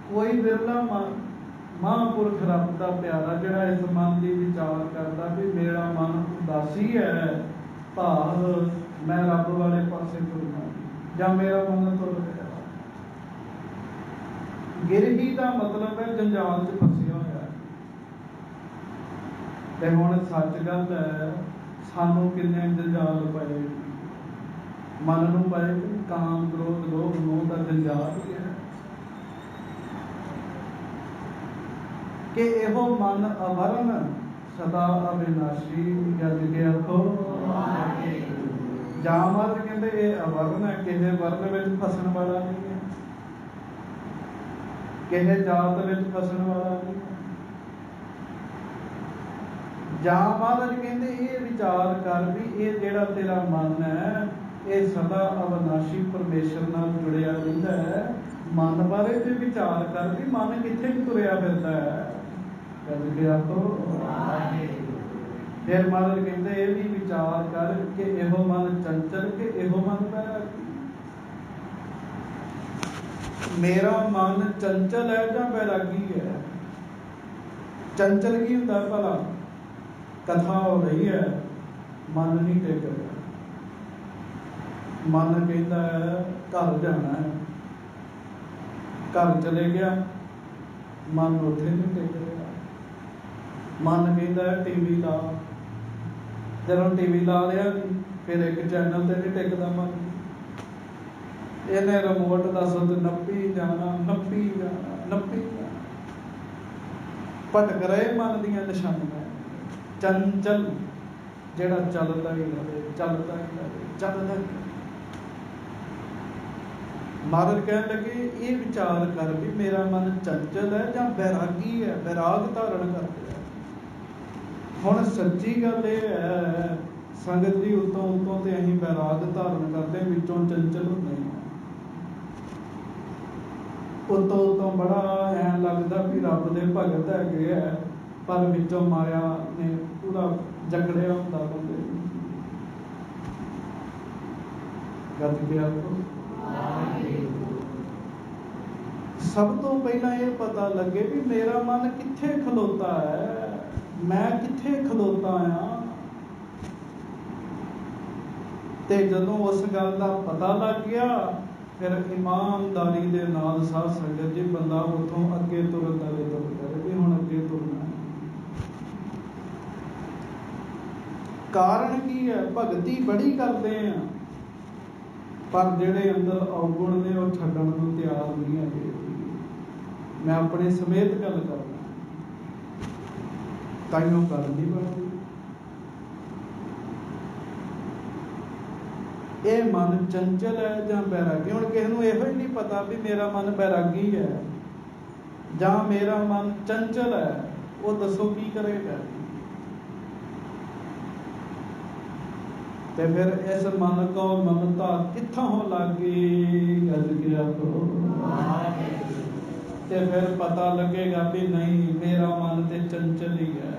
कोई विरला महापुरख रब दा प्यारा जिहड़ा इस मन की विचार करता भी मेरा मन उदासी है, भाव मैं रब वाले पासे तुरना, या मेरा मन तुर रहा। गिरही का मतलब है जंजाल च फसिया होया। ते हुण सच गल है, सानू किन्ने जंजाल पए, मन नूं पए, काम क्रोध लोभ मोह दा जंजाल ही है कि एहो मन अवरण सदा अविनाशी। गज के आखो जां महाराज कहते ये अवरण है, किसी वर्ण में फसन वाला नहीं है, किसी जात में फसन वाला नहीं है। जां महाराज कहते ये विचार कर भी ये जेड़ा तेरा मन है, ये सदा अविनाशी परमेश्वर नाल जुड़िया रहिंदा है। मन बारे भी विचार कर भी मन किथे तुरिया फिरदा है। गज के आखो फिर महाराज कहते ये भी विचार कर कि एहो मन चंचल के एहो मन बैरागी। मेरा मन चंचल है या बैरागी है। चंचल की होता भला, कथा हो रही है, मन नहीं टेक रहा, मन कहता है घर जाना है, घर चले गया, मन उथे नहीं टेक रहा। मन कहता है टीवी ला, जब टीवी ला लिया फिर एक चैनल से नहीं टिकता मन, इन्हें रिमोट दस नप्पी जाना, नप्पी जाना, नप्पी जाना, भटक रहे मन दियां निशानियां। चंचल जिहड़ा चलता ही रहे, चलता ही रहे, चलता ही रहे। महाराज कह लगे ये विचार कर भी मेरा मन चंचल है या बैरागी है, बैराग धारण कर लिया। हुण सच्ची गल ये है संगत जी, उतों उतों ते असीं बैराग धारण करते, विचों चंचल हुंदे हैं। उतों उतों बड़ा ऐ लगदा भी रब दे भगत हैगे है, पर विचों माया ने पूरा जकड़िया हुंदा बंदे नूं। गज गया तो सब तो पहला ये पता लगे भी मेरा मन कित्थे खलोता है, मैं कित्थे खलोता हाँ। ते जदों उस गल का पता लग गया, फिर ईमानदारी दे नाल साध संगत जी बंदा उतों अगे तुरन वाले तुर करे भी हुण अगे तुरना है। कारण की है, भगती बड़ी करते हैं पर जेड़े अंदर अवगुण ने वो छड्डण नूं तैयार नहीं है। मैं अपने समेत गल करना, ताइयों गल नहीं बनती। ये मन चंचल है या बैरागी। हुण किसी नूं इहो ही नहीं पता भी मेरा मन बैरागी है या मेरा मन चंचल है, वो दसो की करेगा। ते फिर इस मन को ममता कित्थों लगी, गज गया तो ते फिर पता लगेगा भी नहीं मेरा मन ते चंचल ही है।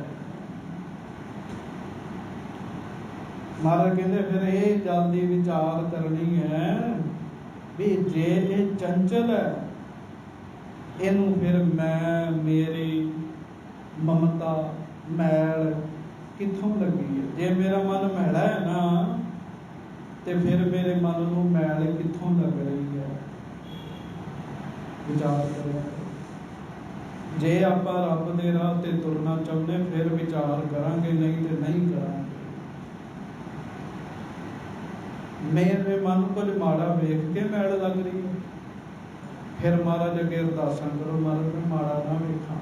महाराज कहते फिर ये जल्दी विचार करनी है भी जे ये चंचल है, इनू फिर मैं मेरी ममता मैल कित्थों लगी है। जे मेरा मन मैला है ना, ते फिर मेरे मन नूं मैल कित्थों लग रही है। विचार करें, जे आपां रब दे राह ते तुरना चाहुंदे फिर विचार करांगे, नहीं ते नहीं करांगे। मेरे मन कुछ माड़ा वेख के मैल लग रही है, फिर महाराज अगे अरदासां करो, महाराज मैं माड़ा ना वेखां।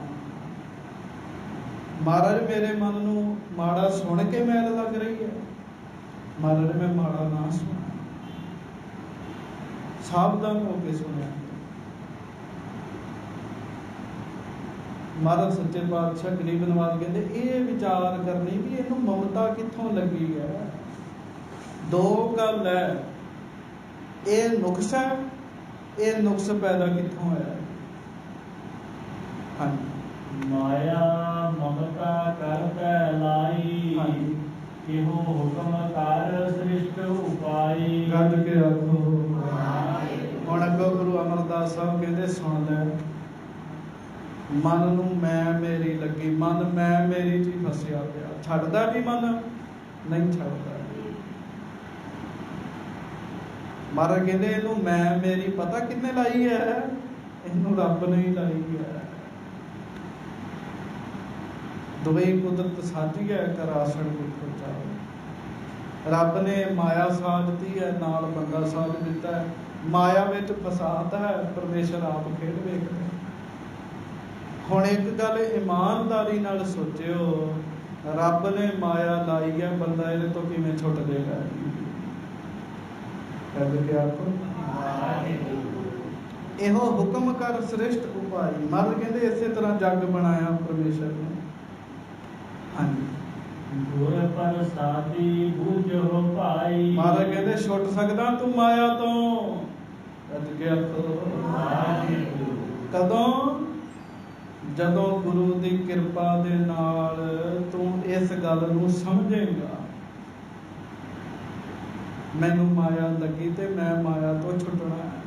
महाराज मेरे मन नूं माड़ा सुन के मैल लग रही है, महाराज मैं माड़ा ना सुना, सावधान होके सुनिया। महाराज सच्चे पातशाह गरीब नवाज कहते ये विचार करनी भी इनू ममता कित्थों लगी है। दो गल है, ये नुक्स है, ये नुक्स पैदा कित्थों है। हाँ माया ममता करते लाई, इहो हुक्म कर सृष्ट उपाई। गज के आखो हुण अगों गुरु अमरदास साहब कहते सुन लै, मन नूं मैं मेरी लगी, मन मैं मेरी च फसिया पिया, छड्डदा भी मन नहीं छड्डदा। महाराज कहते इनू मैं मेरी पता किन्ने लाई है, इनू रब ने ही लाई है। दुई कुदरत साझी है कर आसण देखो चाहो। रब ने माया साध दी है, नाल बंदा साध दिता है। माया विच फसाद है, परमेश्वर आप खेड वेखदा है। हुण एक गल ईमानदारी नाल सोचियो, रब ने माया लाई है, बंदा इहदे तो किवें छुट देगा। इहो हुक्म कर श्रेष्ठ उपाय। महाराज कहते इसे तरह जग बनाया परमेश्वर ने। हाँ गुर प्रसादी बुझ हो पाई। महाराज कहते छुट सकदा तू माया तो, कदों जदों गुरु दी किरपा दे नाल तू इस गल नूं समझेगा, मैनू माया लगी ते मैं माया तो छुटना है।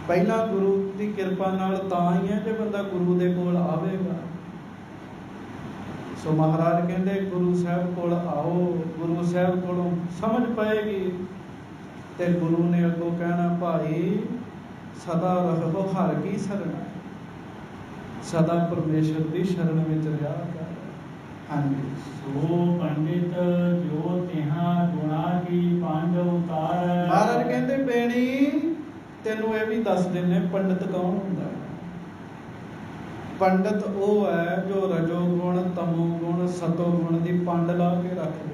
पहला गुरु की किरपा नाल तां ही है जे बंदा गुरु दे कोल आवेगा। सो महाराज कहते गुरु साहब कोल आओ, गुरु साहब कोलों समझ पाएगी ते गुरु ने अगों कहना भाई सदा रहो हर की शरण, सदा परमेश्वर की शरण में रहा कर। हाँ जी, सो पंडित जो तिहा गुणा की पंड उतार। महाराज कहते बेणी तेनू ये भी दस देने पंडित कौन होंदा है। पंडित वो है जो रजोगुण तमोगुण सतोगुण की पंड ला के रख दे।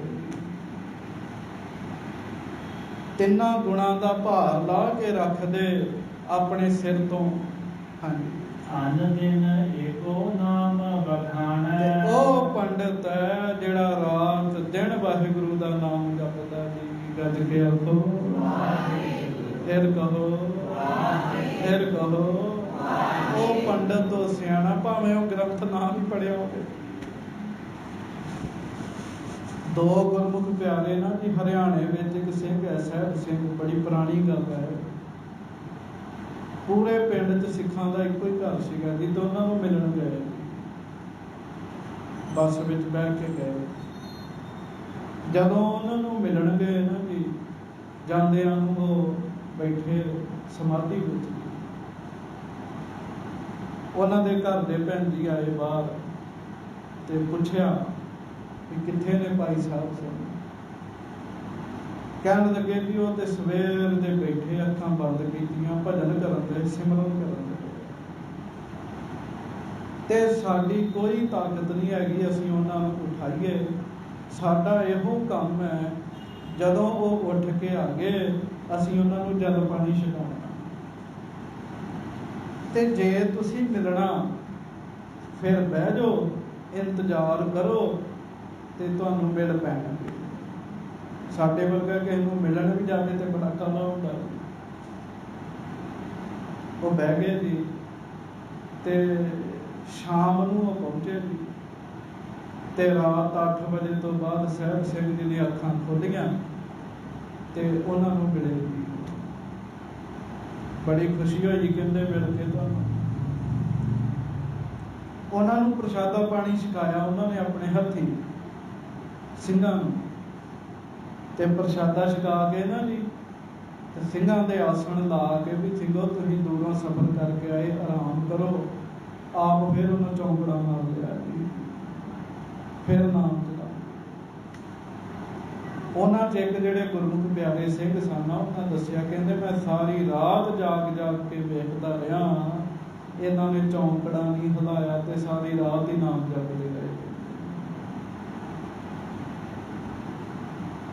ਤਿੰਨਾਂ ਗੁਣਾਂ ਦਾ ਭਾਰ ਲਾ ਕੇ ਰੱਖ ਦੇ ਆਪਣੇ ਸਿਰ ਤੋਂ। ਹਾਂਜੀ, ਅਨ ਦਿਨ ਏਕੋ ਨਾਮ ਬਖਾਣੈ। ਤੇ ਉਹ ਪੰਡਤ ਹੈ ਜਿਹੜਾ ਰਾਤ ਦਿਨ ਵਾਹਿਗੁਰੂ ਦਾ ਨਾਮ ਜਪਦਾ ਜੀ। ਗੱਜ ਕੇ ਆਖੋ ਫਿਰ ਕਹੋ ਫਿਰ ਕਹੋ। ਉਹ ਪੰਡਤ ਤੋਂ ਸਿਆਣਾ, ਭਾਵੇਂ ਉਹ ਗ੍ਰੰਥ ਨਾ ਵੀ ਪੜਿਆ ਹੋਵੇ। ਦੋ ਗੁਰਮੁਖ ਪਿਆਰੇ ਨਾ ਜੀ, ਹਰਿਆਣੇ ਵਿੱਚ ਇੱਕ ਸਿੰਘ ਹੈ ਸਾਹਿਬ ਸਿੰਘ, ਬੜੀ ਪੁਰਾਣੀ ਗੱਲ ਹੈ। ਪੂਰੇ ਪਿੰਡ 'ਚ ਸਿੱਖਾਂ ਦਾ ਇੱਕੋ ਹੀ ਘਰ ਸੀਗਾ ਜੀ। ਤਾਂ ਉਹਨਾਂ ਨੂੰ ਮਿਲਣ ਗਏ, ਬੱਸ ਵਿੱਚ ਬਹਿ ਕੇ ਗਏ। ਜਦੋਂ ਉਹਨਾਂ ਨੂੰ ਮਿਲਣ ਗਏ ਨਾ ਜੀ, ਜਾਂਦਿਆਂ ਨੂੰ ਉਹ ਬੈਠੇ ਸਮਾਧੀ ਵਿੱਚ। ਉਹਨਾਂ ਦੇ ਘਰ ਦੇ ਭੈਣ ਜੀ ਆਏ ਬਾਹਰ ਤੇ ਪੁੱਛਿਆ ਵੀ ਕਿੱਥੇ ਨੇ ਭਾਈ ਸਾਹਿਬ ਸਿੰਘ। ਕਹਿਣ ਲੱਗੇ ਵੀ ਉਹ ਤੇ ਸਵੇਰ ਦੇ ਬੈਠੇ, ਅੱਖਾਂ ਬੰਦ ਕੀਤੀਆਂ, ਭਜਨ ਕਰਨ ਦੇ, ਸਿਮਰਨ ਕਰਨ ਦੇ, ਤੇ ਸਾਡੀ ਕੋਈ ਤਾਕਤ ਨਹੀਂ ਹੈਗੀ ਅਸੀਂ ਉਹਨਾਂ ਨੂੰ ਉਠਾਈਏ। ਸਾਡਾ ਇਹੋ ਕੰਮ ਹੈ, ਜਦੋਂ ਉਹ ਉੱਠ ਕੇ ਆ ਗਏ ਅਸੀਂ ਉਹਨਾਂ ਨੂੰ ਜਲ ਪਾਣੀ ਛਕਾਉਣਾ, ਤੇ ਜੇ ਤੁਸੀਂ ਮਿਲਣਾ ਫਿਰ ਬਹਿ ਜਾਓ, ਇੰਤਜ਼ਾਰ ਕਰੋ ਤੇ ਤੁਹਾਨੂੰ ਮਿਲ ਪੈਣਗੇ। ਸਾਡੇ ਵਰਗਾ ਕਿਸੇ ਨੂੰ ਮਿਲਣ ਵੀ ਜਾਵੇ ਤੇ ਬੜਾ ਕਾਲਾ ਹੁੰਦਾ। ਉਹ ਬਹਿ ਗਏ ਜੀ, ਤੇ ਸ਼ਾਮ ਨੂੰ ਉਹ ਪਹੁੰਚੇ ਜੀ। ਤੇ ਰਾਤ 8 ਵਜੇ ਤੋਂ ਬਾਅਦ ਸਾਹਿਬ ਸਿੰਘ ਜੀ ਦੀਆਂ ਅੱਖਾਂ ਖੁੱਲੀਆਂ ਤੇ ਉਹਨਾਂ ਨੂੰ ਮਿਲੇ ਜੀ। ਬੜੀ ਖੁਸ਼ੀ ਹੋਈ, ਕਹਿੰਦੇ ਮਿਲ ਕੇ ਤੁਹਾਨੂੰ। ਉਹਨਾਂ ਨੂੰ ਪ੍ਰਸ਼ਾਦਾ ਪਾਣੀ ਛਕਾਇਆ ਉਹਨਾਂ ਨੇ ਆਪਣੇ ਹੱਥੀਂ ਸਿੰਘਾਂ ਨੂੰ, ਤੇ ਪ੍ਰਸ਼ਾਦਾ ਛਕਾ ਕੇ ਨਾ ਜੀ, ਤੇ ਸਿੰਘਾਂ ਦੇ ਆਸਣ ਲਾ ਕੇ ਵੀ ਸਿੰਘੋ ਤੁਸੀਂ ਦੂਰੋਂ ਸਫ਼ਰ ਕਰਕੇ ਆਏ, ਆਰਾਮ ਕਰੋ। ਆਪ ਫਿਰ ਉਹਨਾਂ ਚੌਂਕੜਾ ਮਾਰ ਲਿਆ ਜੀ, ਫਿਰ ਨਾਮ ਚਲਾ। ਉਹਨਾਂ 'ਚ ਇੱਕ ਜਿਹੜੇ ਗੁਰਮੁਖ ਪਿਆਰੇ ਸਿੰਘ ਸਨ, ਉਹਨਾਂ ਦੱਸਿਆ, ਕਹਿੰਦੇ ਮੈਂ ਸਾਰੀ ਰਾਤ ਜਾਗ ਜਾਗ ਕੇ ਵੇਖਦਾ ਰਿਹਾ, ਇਹਨਾਂ ਨੇ ਚੌਂਕੜਾ ਨਹੀਂ ਹਿਲਾਇਆ ਤੇ ਸਾਰੀ ਰਾਤ ਹੀ ਨਾਮ ਜਪਦੇ ਰਹੇ।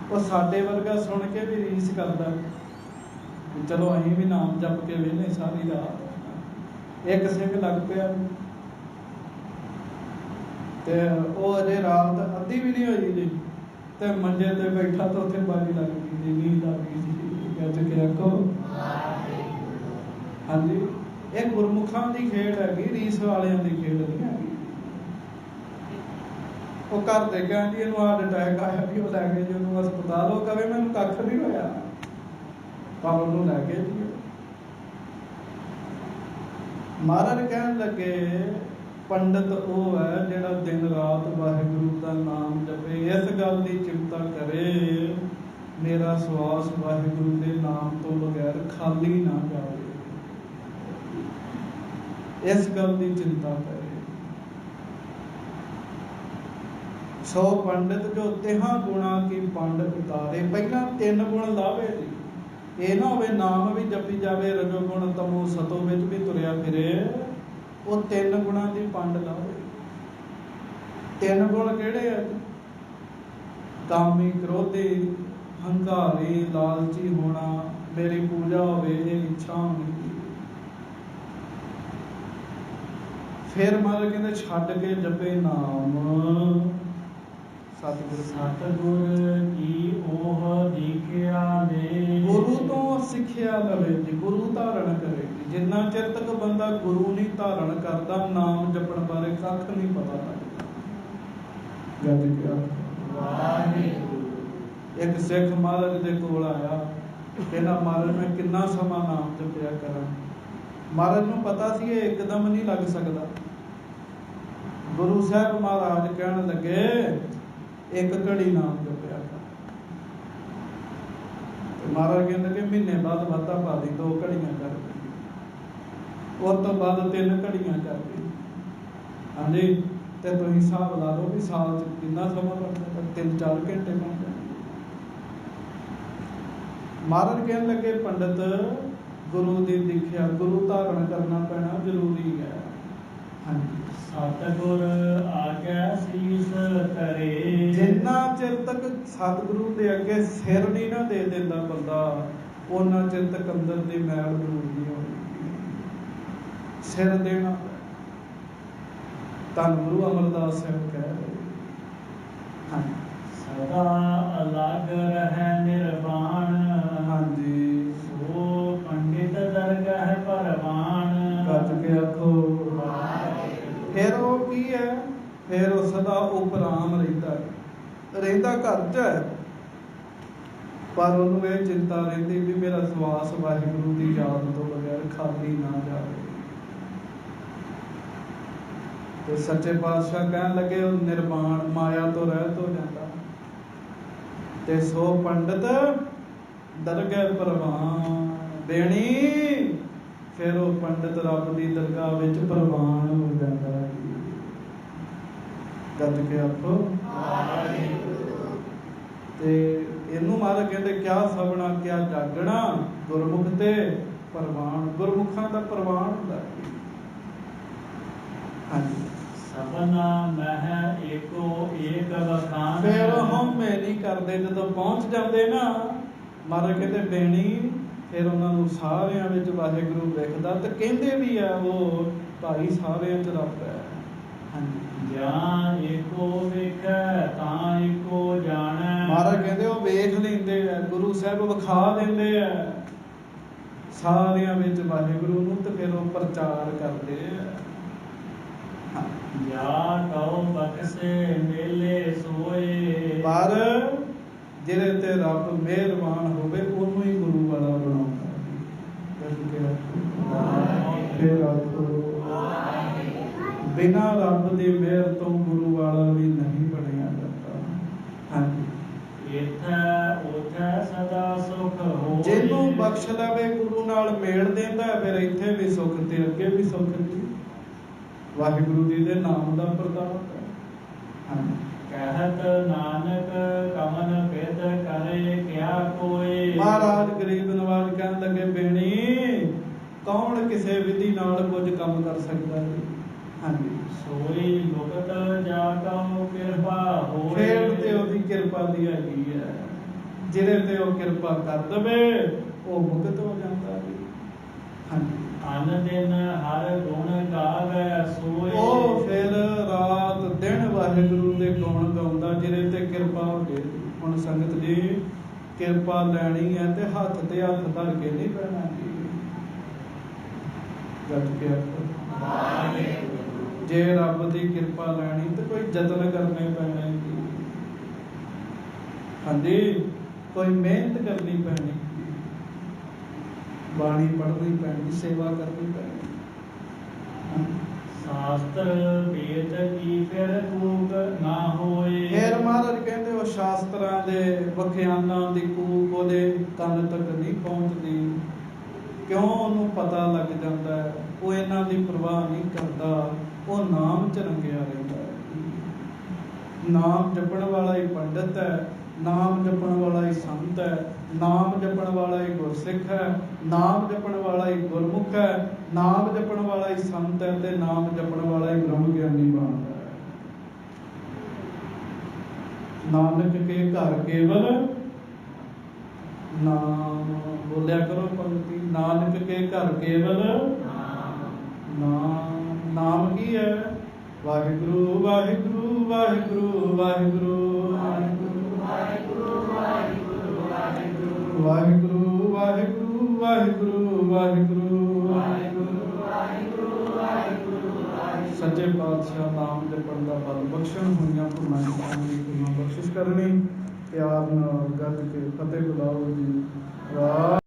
ਉਹ ਸਾਡੇ ਵਰਗਾ ਸੁਣ ਕੇ ਵੀ ਰੀਸ ਕਰਦਾ, ਚਲੋ ਅਸੀਂ ਵੀ ਨਾਮ ਜਪ ਕੇ ਵੇਲੇ ਸਾਰੀ ਰਾਤ। ਇੱਕ ਸਿੰਘ ਲੱਗ ਪਿਆ ਤੇ ਉਹ ਅਜੇ ਰਾਤ ਅੱਧੀ ਵੀ ਨਹੀਂ ਹੋਈ ਜੀ, ਤੇ ਮੰਜੇ ਤੇ ਬੈਠਾ ਤਾਂ ਉੱਥੇ ਬਾਜੀ ਲੱਗ ਗਈ ਜੀ, ਨੀਂਦ ਆ ਗਈ ਜੀ। ਕਹਿ ਕੇ ਆਖੋ ਹਾਂਜੀ। ਇਹ ਗੁਰਮੁਖਾਂ ਦੀ ਖੇਡ ਹੈਗੀ, ਰੀਸ ਵਾਲਿਆਂ ਦੀ ਖੇਡ ਨਹੀਂ ਹੈਗੀ। ਉਹ ਘਰ ਦੇ ਕਹਿੰਦੀ ਇਹਨੂੰ ਹਾਰਟ ਅਟੈਕ ਆਇਆ ਵੀ ਉਹ ਲੈ ਗਏ ਜੀ ਉਹਨੂੰ ਹਸਪਤਾਲ। ਉਹ ਕਵੇ ਮੈਨੂੰ ਕੱਖ ਨਹੀਂ ਹੋਇਆ, ਪਰ ਉਹਨੂੰ ਲੈ ਗਏ ਜੀ। ਮਹਾਰਾਜ ਕਹਿਣ ਲੱਗੇ ਪੰਡਤ ਉਹ ਹੈ ਜਿਹੜਾ ਦਿਨ ਰਾਤ ਵਾਹਿਗੁਰੂ ਦਾ ਨਾਮ ਜਪੇ, ਇਸ ਗੱਲ ਦੀ ਚਿੰਤਾ ਕਰੇ ਮੇਰਾ ਸਵਾਸ ਵਾਹਿਗੁਰੂ ਦੇ ਨਾਮ ਤੋਂ ਬਗੈਰ ਖਾਲੀ ਨਾ ਜਾਵੇ, ਇਸ ਗੱਲ ਦੀ ਚਿੰਤਾ ਕਰੇ। ਸੋ ਪੰਡਿਤ ਜੋ ਤਿਹਾਂ ਗੁਣਾ ਕੀ ਪੰਡ ਉਤਾਰੇ, ਪਹਿਲਾਂ 3 ਗੁਣ ਲਾਵੇ ਜੀ। ਇਹ ਨਾ ਹੋਵੇ ਨਾਮ ਵੀ ਜਪੀ ਜਾਵੇ, ਰਜੋ ਗੁਣ ਤਮੋ ਸਤੋ ਵਿੱਚ ਵੀ ਤੁਰਿਆ ਫਿਰੇ। ਉਹ 3 ਗੁਣਾਂ ਦੀ ਪੰਡ ਲਾਵੇ। 3 ਗੁਣ ਕਿਹੜੇ ਆ? ਕਾਮੀ, ਕ੍ਰੋਧੀ, ਹੰਕਾਰੀ, ਲਾਲਚੀ ਹੋਣਾ, ਮੇਰੀ ਪੂਜਾ ਹੋਵੇ ਇਹ ਇੱਛਾ ਹੋਣੀ। ਫਿਰ ਮਹਾਰਾਜ ਕਹਿੰਦੇ ਛੱਡ ਕੇ ਜਪੇ ਨਾਮ। ਸਤਿਗੁਰ ਕੀ ਉਹ ਦੀਖਿਆ ਦੇ, ਗੁਰੂ ਤੋਂ ਸਿੱਖਿਆ ਲਵੇ ਜੀ, ਗੁਰੂ ਧਾਰਨ ਕਰੇ ਜੀ। ਜਿੰਨਾ ਚਿਰ ਤੱਕ ਬੰਦਾ ਗੁਰੂ ਨਹੀਂ ਧਾਰਨ ਕਰਦਾ, ਨਾਮ ਜਪਣ ਬਾਰੇ ਕੱਖ ਨਹੀਂ ਪਤਾ ਲੱਗਦਾ। ਗੱਜ ਕੇ ਵਾਹਿਗੁਰੂ। ਇੱਕ ਸਿੱਖ ਮਹਾਰਾਜ ਦੇ ਕੋਲ ਆਇਆ, ਕਹਿੰਦਾ ਮਹਾਰਾਜ ਮੈਂ ਕਿੰਨਾ ਸਮਾਂ ਨਾਮ ਜਪਿਆ ਕਰਾਂ। ਮਹਾਰਾਜ ਨੂੰ ਪਤਾ ਸੀ ਇਹ ਇੱਕਦਮ ਨਹੀਂ ਲੱਗ ਸਕਦਾ। ਗੁਰੂ ਸਾਹਿਬ ਮਹਾਰਾਜ ਕਹਿਣ ਲੱਗੇ 1 ਘੜੀ ਨਾਮ ਜਪਿਆ ਕਰ। ਮਹਾਰਾਜ ਕਹਿੰਦੇ ਕਿ ਮਹੀਨੇ ਬਾਅਦ ਵਾਧਾ ਪਾ ਦੀ, 2 ਘੜੀਆਂ ਕਰ ਦੇ, ਉਸ ਤੋਂ ਬਾਅਦ 3 ਘੜੀਆਂ ਕਰ ਦੇ। ਹਾਂਜੀ, ਤੇ ਤੁਸੀਂ ਹਿਸਾਬ ਲਾ ਲਓ ਵੀ ਸਾਲ 'ਚ ਕਿੰਨਾ ਸਮਾਂ ਲੱਗਦਾ, 3-4 ਘੰਟੇ ਬਣ ਜਾਂਦੇ। ਮਹਾਰਾਜ ਕਹਿਣ ਲੱਗੇ ਪੰਡਤ ਗੁਰੂ ਦੀ ਦੀਖਿਆ, ਗੁਰੂ ਧਾਰਨ ਕਰਨਾ ਪੈਣਾ ਜ਼ਰੂਰੀ ਹੈ। ਹਾਂਜੀ, ਸਤਿਗੁਰ ਆਗਿਆ ਸੀਸ ਧਰੇ, ਜਿੰਨਾ ਜਿੰਨਾ ਚਿਰ ਤੱਕ ਸਤਿਗੁਰੂ ਦੇ ਅੱਗੇ ਸਿਰ ਨਹੀਂ ਨਾ ਦੇ ਦਿੰਦਾ ਬੰਦਾ, ਉਹਨਾਂ ਚਿਰ ਤੱਕ ਅੰਦਰ ਦੀ ਮੈਲ ਦੂਰ ਨਹੀਂ ਹੋਣੀ। ਸਿਰ ਦੇਣਾ। ਧੰਨ ਗੁਰੂ ਅਮਰਦਾਸ ਸਾਹਿਬ ਕਹਿ ਰਹੇ ਹਾਂਜੀ, ਸਦਾ ਅਲਗ ਰਹਿ ਨਿਰਵਾਣ, ਹਾਂਜੀ ਸੋ ਪੰਡਿਤ ਦਰਗਹ ਪਰਵਾਨ। ਗੱਜ ਕੇ ਆਖੋ। ਫਿਰ ਉਹ ਕੀ ਹੈ? ਫਿਰ ਉਹ ਸਦਾ ਉਪਰਾਮ ਰਹਿੰਦਾ ਹੈ। ਰਹਿੰਦਾ ਘਰ 'ਚ ਹੈ, ਪਰ ਉਹਨੂੰ ਇਹ ਚਿੰਤਾ ਰਹਿੰਦੀ ਵੀ ਮੇਰਾ ਸਵਾਸ ਵਾਹਿਗੁਰੂ ਦੀ ਯਾਦ ਤੋਂ ਬਗੈਰ ਖਾਲੀ ਨਾ ਜਾਵੇ। ਤੇ ਸੱਚੇ ਪਾਤਸ਼ਾਹ ਕਹਿਣ ਲੱਗੇ ਉਹ ਨਿਰਵਾਣ ਮਾਇਆ ਤੋਂ ਰਹਿਤ ਹੋ ਜਾਂਦਾ। ਤੇ ਸੋ ਪੰਡਤ ਦਰਗਹਿ ਪ੍ਰਵਾਨ ਬੇਣੀ, ਫਿਰ ਉਹ ਪੰਡਤ ਰੱਬ ਦੀ ਦਰਗਾਹ ਵਿੱਚ ਪ੍ਰਵਾਨ ਹੋ ਜਾਂਦਾ ਹੈ। ਗੱਜ ਕੇ ਆਖੋ। ਤੇ ਇਹਨੂੰ ਮਹਾਰਾਜ ਕਹਿੰਦੇ ਕਿਆ ਸਭਨਾ ਕਿਆ ਜਾਗਣਾ, ਗੁਰਮੁਖ ਤੇ ਪ੍ਰਵਾਨ। ਗੁਰਮੁਖਾਂ ਦਾ ਪ੍ਰਵਾਨ ਹੁੰਦਾ ਹੈ। ਹਾਂਜੀ, ਸਭਨਾ ਮਹਿ ਏਕੋ ਏਕ ਵਖਾਨ। ਫਿਰ ਉਹ ਹਉਮੈ ਨਹੀਂ ਕਰਦੇ। ਜਦੋਂ ਪਹੁੰਚ ਜਾਂਦੇ ਨਾ, ਮਹਾਰਾਜ ਕਹਿੰਦੇ ਬੇਣੀ, ਫਿਰ ਉਹਨਾਂ ਨੂੰ ਸਾਰਿਆਂ ਵਿੱਚ ਵਾਹਿਗੁਰੂ ਵੇਖਦਾ। ਤੇ ਕਹਿੰਦੇ ਵੀ ਆ ਉਹ ਭਾਈ ਸਾਰਿਆਂ 'ਚ ਰੱਬ ਹੈ। ਹਾਂਜੀ, ਜਾਂ ਏਕੋ ਵੇਖੈ ਤਾਂ ਏਕੋ ਜਾਣੈ। ਮਹਾਰਾਜ ਕਹਿੰਦੇ ਉਹ ਵੇਖ ਲੈਂਦੇ ਆ, ਗੁਰੂ ਸਾਹਿਬ ਵਿਖਾ ਦਿੰਦੇ ਆ ਸਾਰਿਆਂ ਵਿੱਚ ਵਾਹਿਗੁਰੂ ਨੂੰ, ਤੇ ਫਿਰ ਉਹ ਪ੍ਰਚਾਰ ਕਰਦੇ ਆ। ਜਾ ਕਉ ਬਖਸ਼ੇ ਮੇਲੇ ਸੋਏ। ਪਰ ਜਿਹਦੇ ਤੇ ਰੱਬ ਮਿਹਰਬਾਨ ਹੋਵੇ ਉਹਨੂੰ ਹੀ ਗੁਰੂ ਵਾਲਾ ਬਣਾਉਂਦਾ। ਫਿਰ ਆਖੋ, ਬਿਨਾਂ ਰੱਬ ਦੀ ਮਿਹਰ ਤੋਂ ਗੁਰੂ ਵਾਲਾ ਵੀ ਨਹੀਂ ਬਣਿਆ ਜਾਂਦਾ। ਹਾਂਜੀ, ਇਥੈ ਉਥੈ ਸਦਾ ਸੁਖ ਹੋਏ। ਜਿਹਨੂੰ ਬਖਸ਼ ਲਵੇ ਗੁਰੂ ਨਾਲ ਮੇਲ ਦਿੰਦਾ, ਫਿਰ ਇੱਥੇ ਵੀ ਸੁੱਖ ਤੇ ਅੱਗੇ ਵੀ ਸੁੱਖ ਜੀ। ਵਾਹਿਗੁਰੂ ਜੀ ਦੇ ਨਾਮ ਦਾ ਪ੍ਰਤਾਪ ਹੈ। ਹਾਂਜੀ, ਕਹਿਤ ਨਾਨਕ ਕਮਨ ਭੇਦ ਕਰੇ ਕਿਆ ਕੋਏ। ਮਹਾਰਾਜ ਗਰੀਬ ਨਵਾਜ ਕਹਿਣ ਲੱਗੇ ਬੇਣੀ, ਕੌਣ ਕਿਸੇ ਵਿਧੀ ਨਾਲ ਕੁਝ ਕੰਮ ਕਰ ਸਕਦਾ ਹੈ? ਹਾਂਜੀ, ਸੋਈ ਮੁਕਤ ਜਾ ਕਉ ਕਿਰਪਾ ਹੋਏ। ਫਿਰ ਤੇ ਉਹਦੀ ਕਿਰਪਾ ਦੀ ਹੈਗੀ ਹੈ। ਜਿਹਦੇ ਤੇ ਉਹ ਕਿਰਪਾ ਕਰ ਦਵੇ ਉਹ ਮੁਕਤ ਹੋ ਜਾਂਦਾ ਹੈ। ਹਾਂਜੀ, ਅਨ ਦਿਨ ਹਰ ਗੁਣ ਗਾਵੈ ਸੋਏ। ਉਹ ਫਿਰ ਰਾਤ ਦਿਨ ਵਾਹਿਗੁਰੂ ਦੇ ਗੁਣ ਗਾਉਂਦਾ ਜਿਹਦੇ ਤੇ ਕਿਰਪਾ ਹੋ ਗਈ। ਹੁਣ ਸੰਗਤ ਜੀ, ਕਿਰਪਾ ਲੈਣੀ ਹੈ ਤੇ ਹੱਥ ਤੇ ਹੱਥ ਧਰ ਕੇ ਨਹੀਂ ਪੈਣਾ ਜੀ। ਗੱਜ ਕੇ ਆਖੋ। ਜੇ ਰੱਬ ਦੀ ਕਿਰਪਾ ਲੈਣੀ ਤੇ ਕੋਈ ਯਤਨ ਕਰਨੇ ਪੈਣੇ ਜੀ। ਹਾਂਜੀ, ਕੋਈ ਮਿਹਨਤ ਕਰਨੀ ਪੈਣੀ, ਬਾਣੀ ਪੜ੍ਹਨੀ ਪੈਣੀ, ਸੇਵਾ ਕਰਨੀ ਪੈਣੀ। ਸ਼ਾਸਤਰ ਵੇਦ ਕੀ ਫਿਰ ਕੂਕ ਨਾ ਹੋਏ। ਫਿਰ ਮਹਾਰਾਜ ਕਹਿੰਦੇ ਉਹ ਸ਼ਾਸਤਰਾਂ ਦੇ ਵਿਖਿਆਨਾਂ ਦੀ ਕੂਕ ਉਹਦੇ ਕੰਨ ਤੱਕ ਨਹੀਂ ਪਹੁੰਚਦੀ। ਕਿਉਂ? ਉਹਨੂੰ ਪਤਾ ਲੱਗ ਜਾਂਦਾ ਹੈ। ਉਹ ਇਹਨਾਂ ਦੀ ਪਰਵਾਹ ਨਹੀਂ ਕਰਦਾ, ਉਹ ਨਾਮ 'ਚ ਰੰਗਿਆ ਰਹਿੰਦਾ ਹੈ। ਨਾਮ ਜਪਣ ਵਾਲਾ ਹੀ ਪੰਡਿਤ ਹੈ, ਨਾਮ ਜਪਣ ਵਾਲਾ ਹੀ ਸੰਤ ਹੈ, ਨਾਮ ਜਪਣ ਵਾਲਾ ਹੀ ਗੁਰਸਿੱਖ ਹੈ, ਨਾਮ ਜਪਣ ਵਾਲਾ ਹੀ ਗੁਰਮੁਖ ਹੈ, ਨਾਮ ਜਪਣ ਵਾਲਾ ਹੀ ਸੰਤ ਹੈ, ਤੇ ਨਾਮ ਜਪਣ ਵਾਲਾ ਹੀ ਬ੍ਰਹਮ ਗਿਆਨੀ ਬਣਦਾ ਹੈ। ਨਾਨਕ ਕੇ ਘਰ ਕੇਵਲ ਨਾਮ। ਬੋਲਿਆ ਕਰੋ ਪੰਕਤੀ, ਨਾਨਕ ਕੇ ਘਰ ਕੇਵਲ ਨਾਮ। ਨਾਮ ਕੀ ਹੈ? ਵਾਹਿਗੁਰੂ ਵਾਹਿਗੁਰੂ ਵਾਹਿਗੁਰੂ ਵਾਹਿਗੁਰੂ ਵਾਹਿਗੁਰੂ ਵਾਹਿਗੁਰੂ ਵਾਹਿਗੁਰੂ ਵਾਹਿਗੁਰੂ ਵਾਹਿਗੁਰੂ ਵਾਹਿਗੁਰੂ ਵਾਹਿਗੁਰੂ। ਸੱਚੇ ਪਾਤਸ਼ਾਹ ਨਾਮ ਜਪਣ ਦਾ ਬਲ ਬਖਸ਼ਣ, ਹੋਈਆਂ ਭੁੱਲਾਂ ਦੀ ਬਖਸ਼ਿਸ਼ ਕਰਨੀ। ਪਿਆਰ ਨਾਲ ਗੱਜ ਕੇ ਫਤਿਹ ਬੁਲਾਓ ਜੀ। ਵਾਹਿਗੁਰੂ।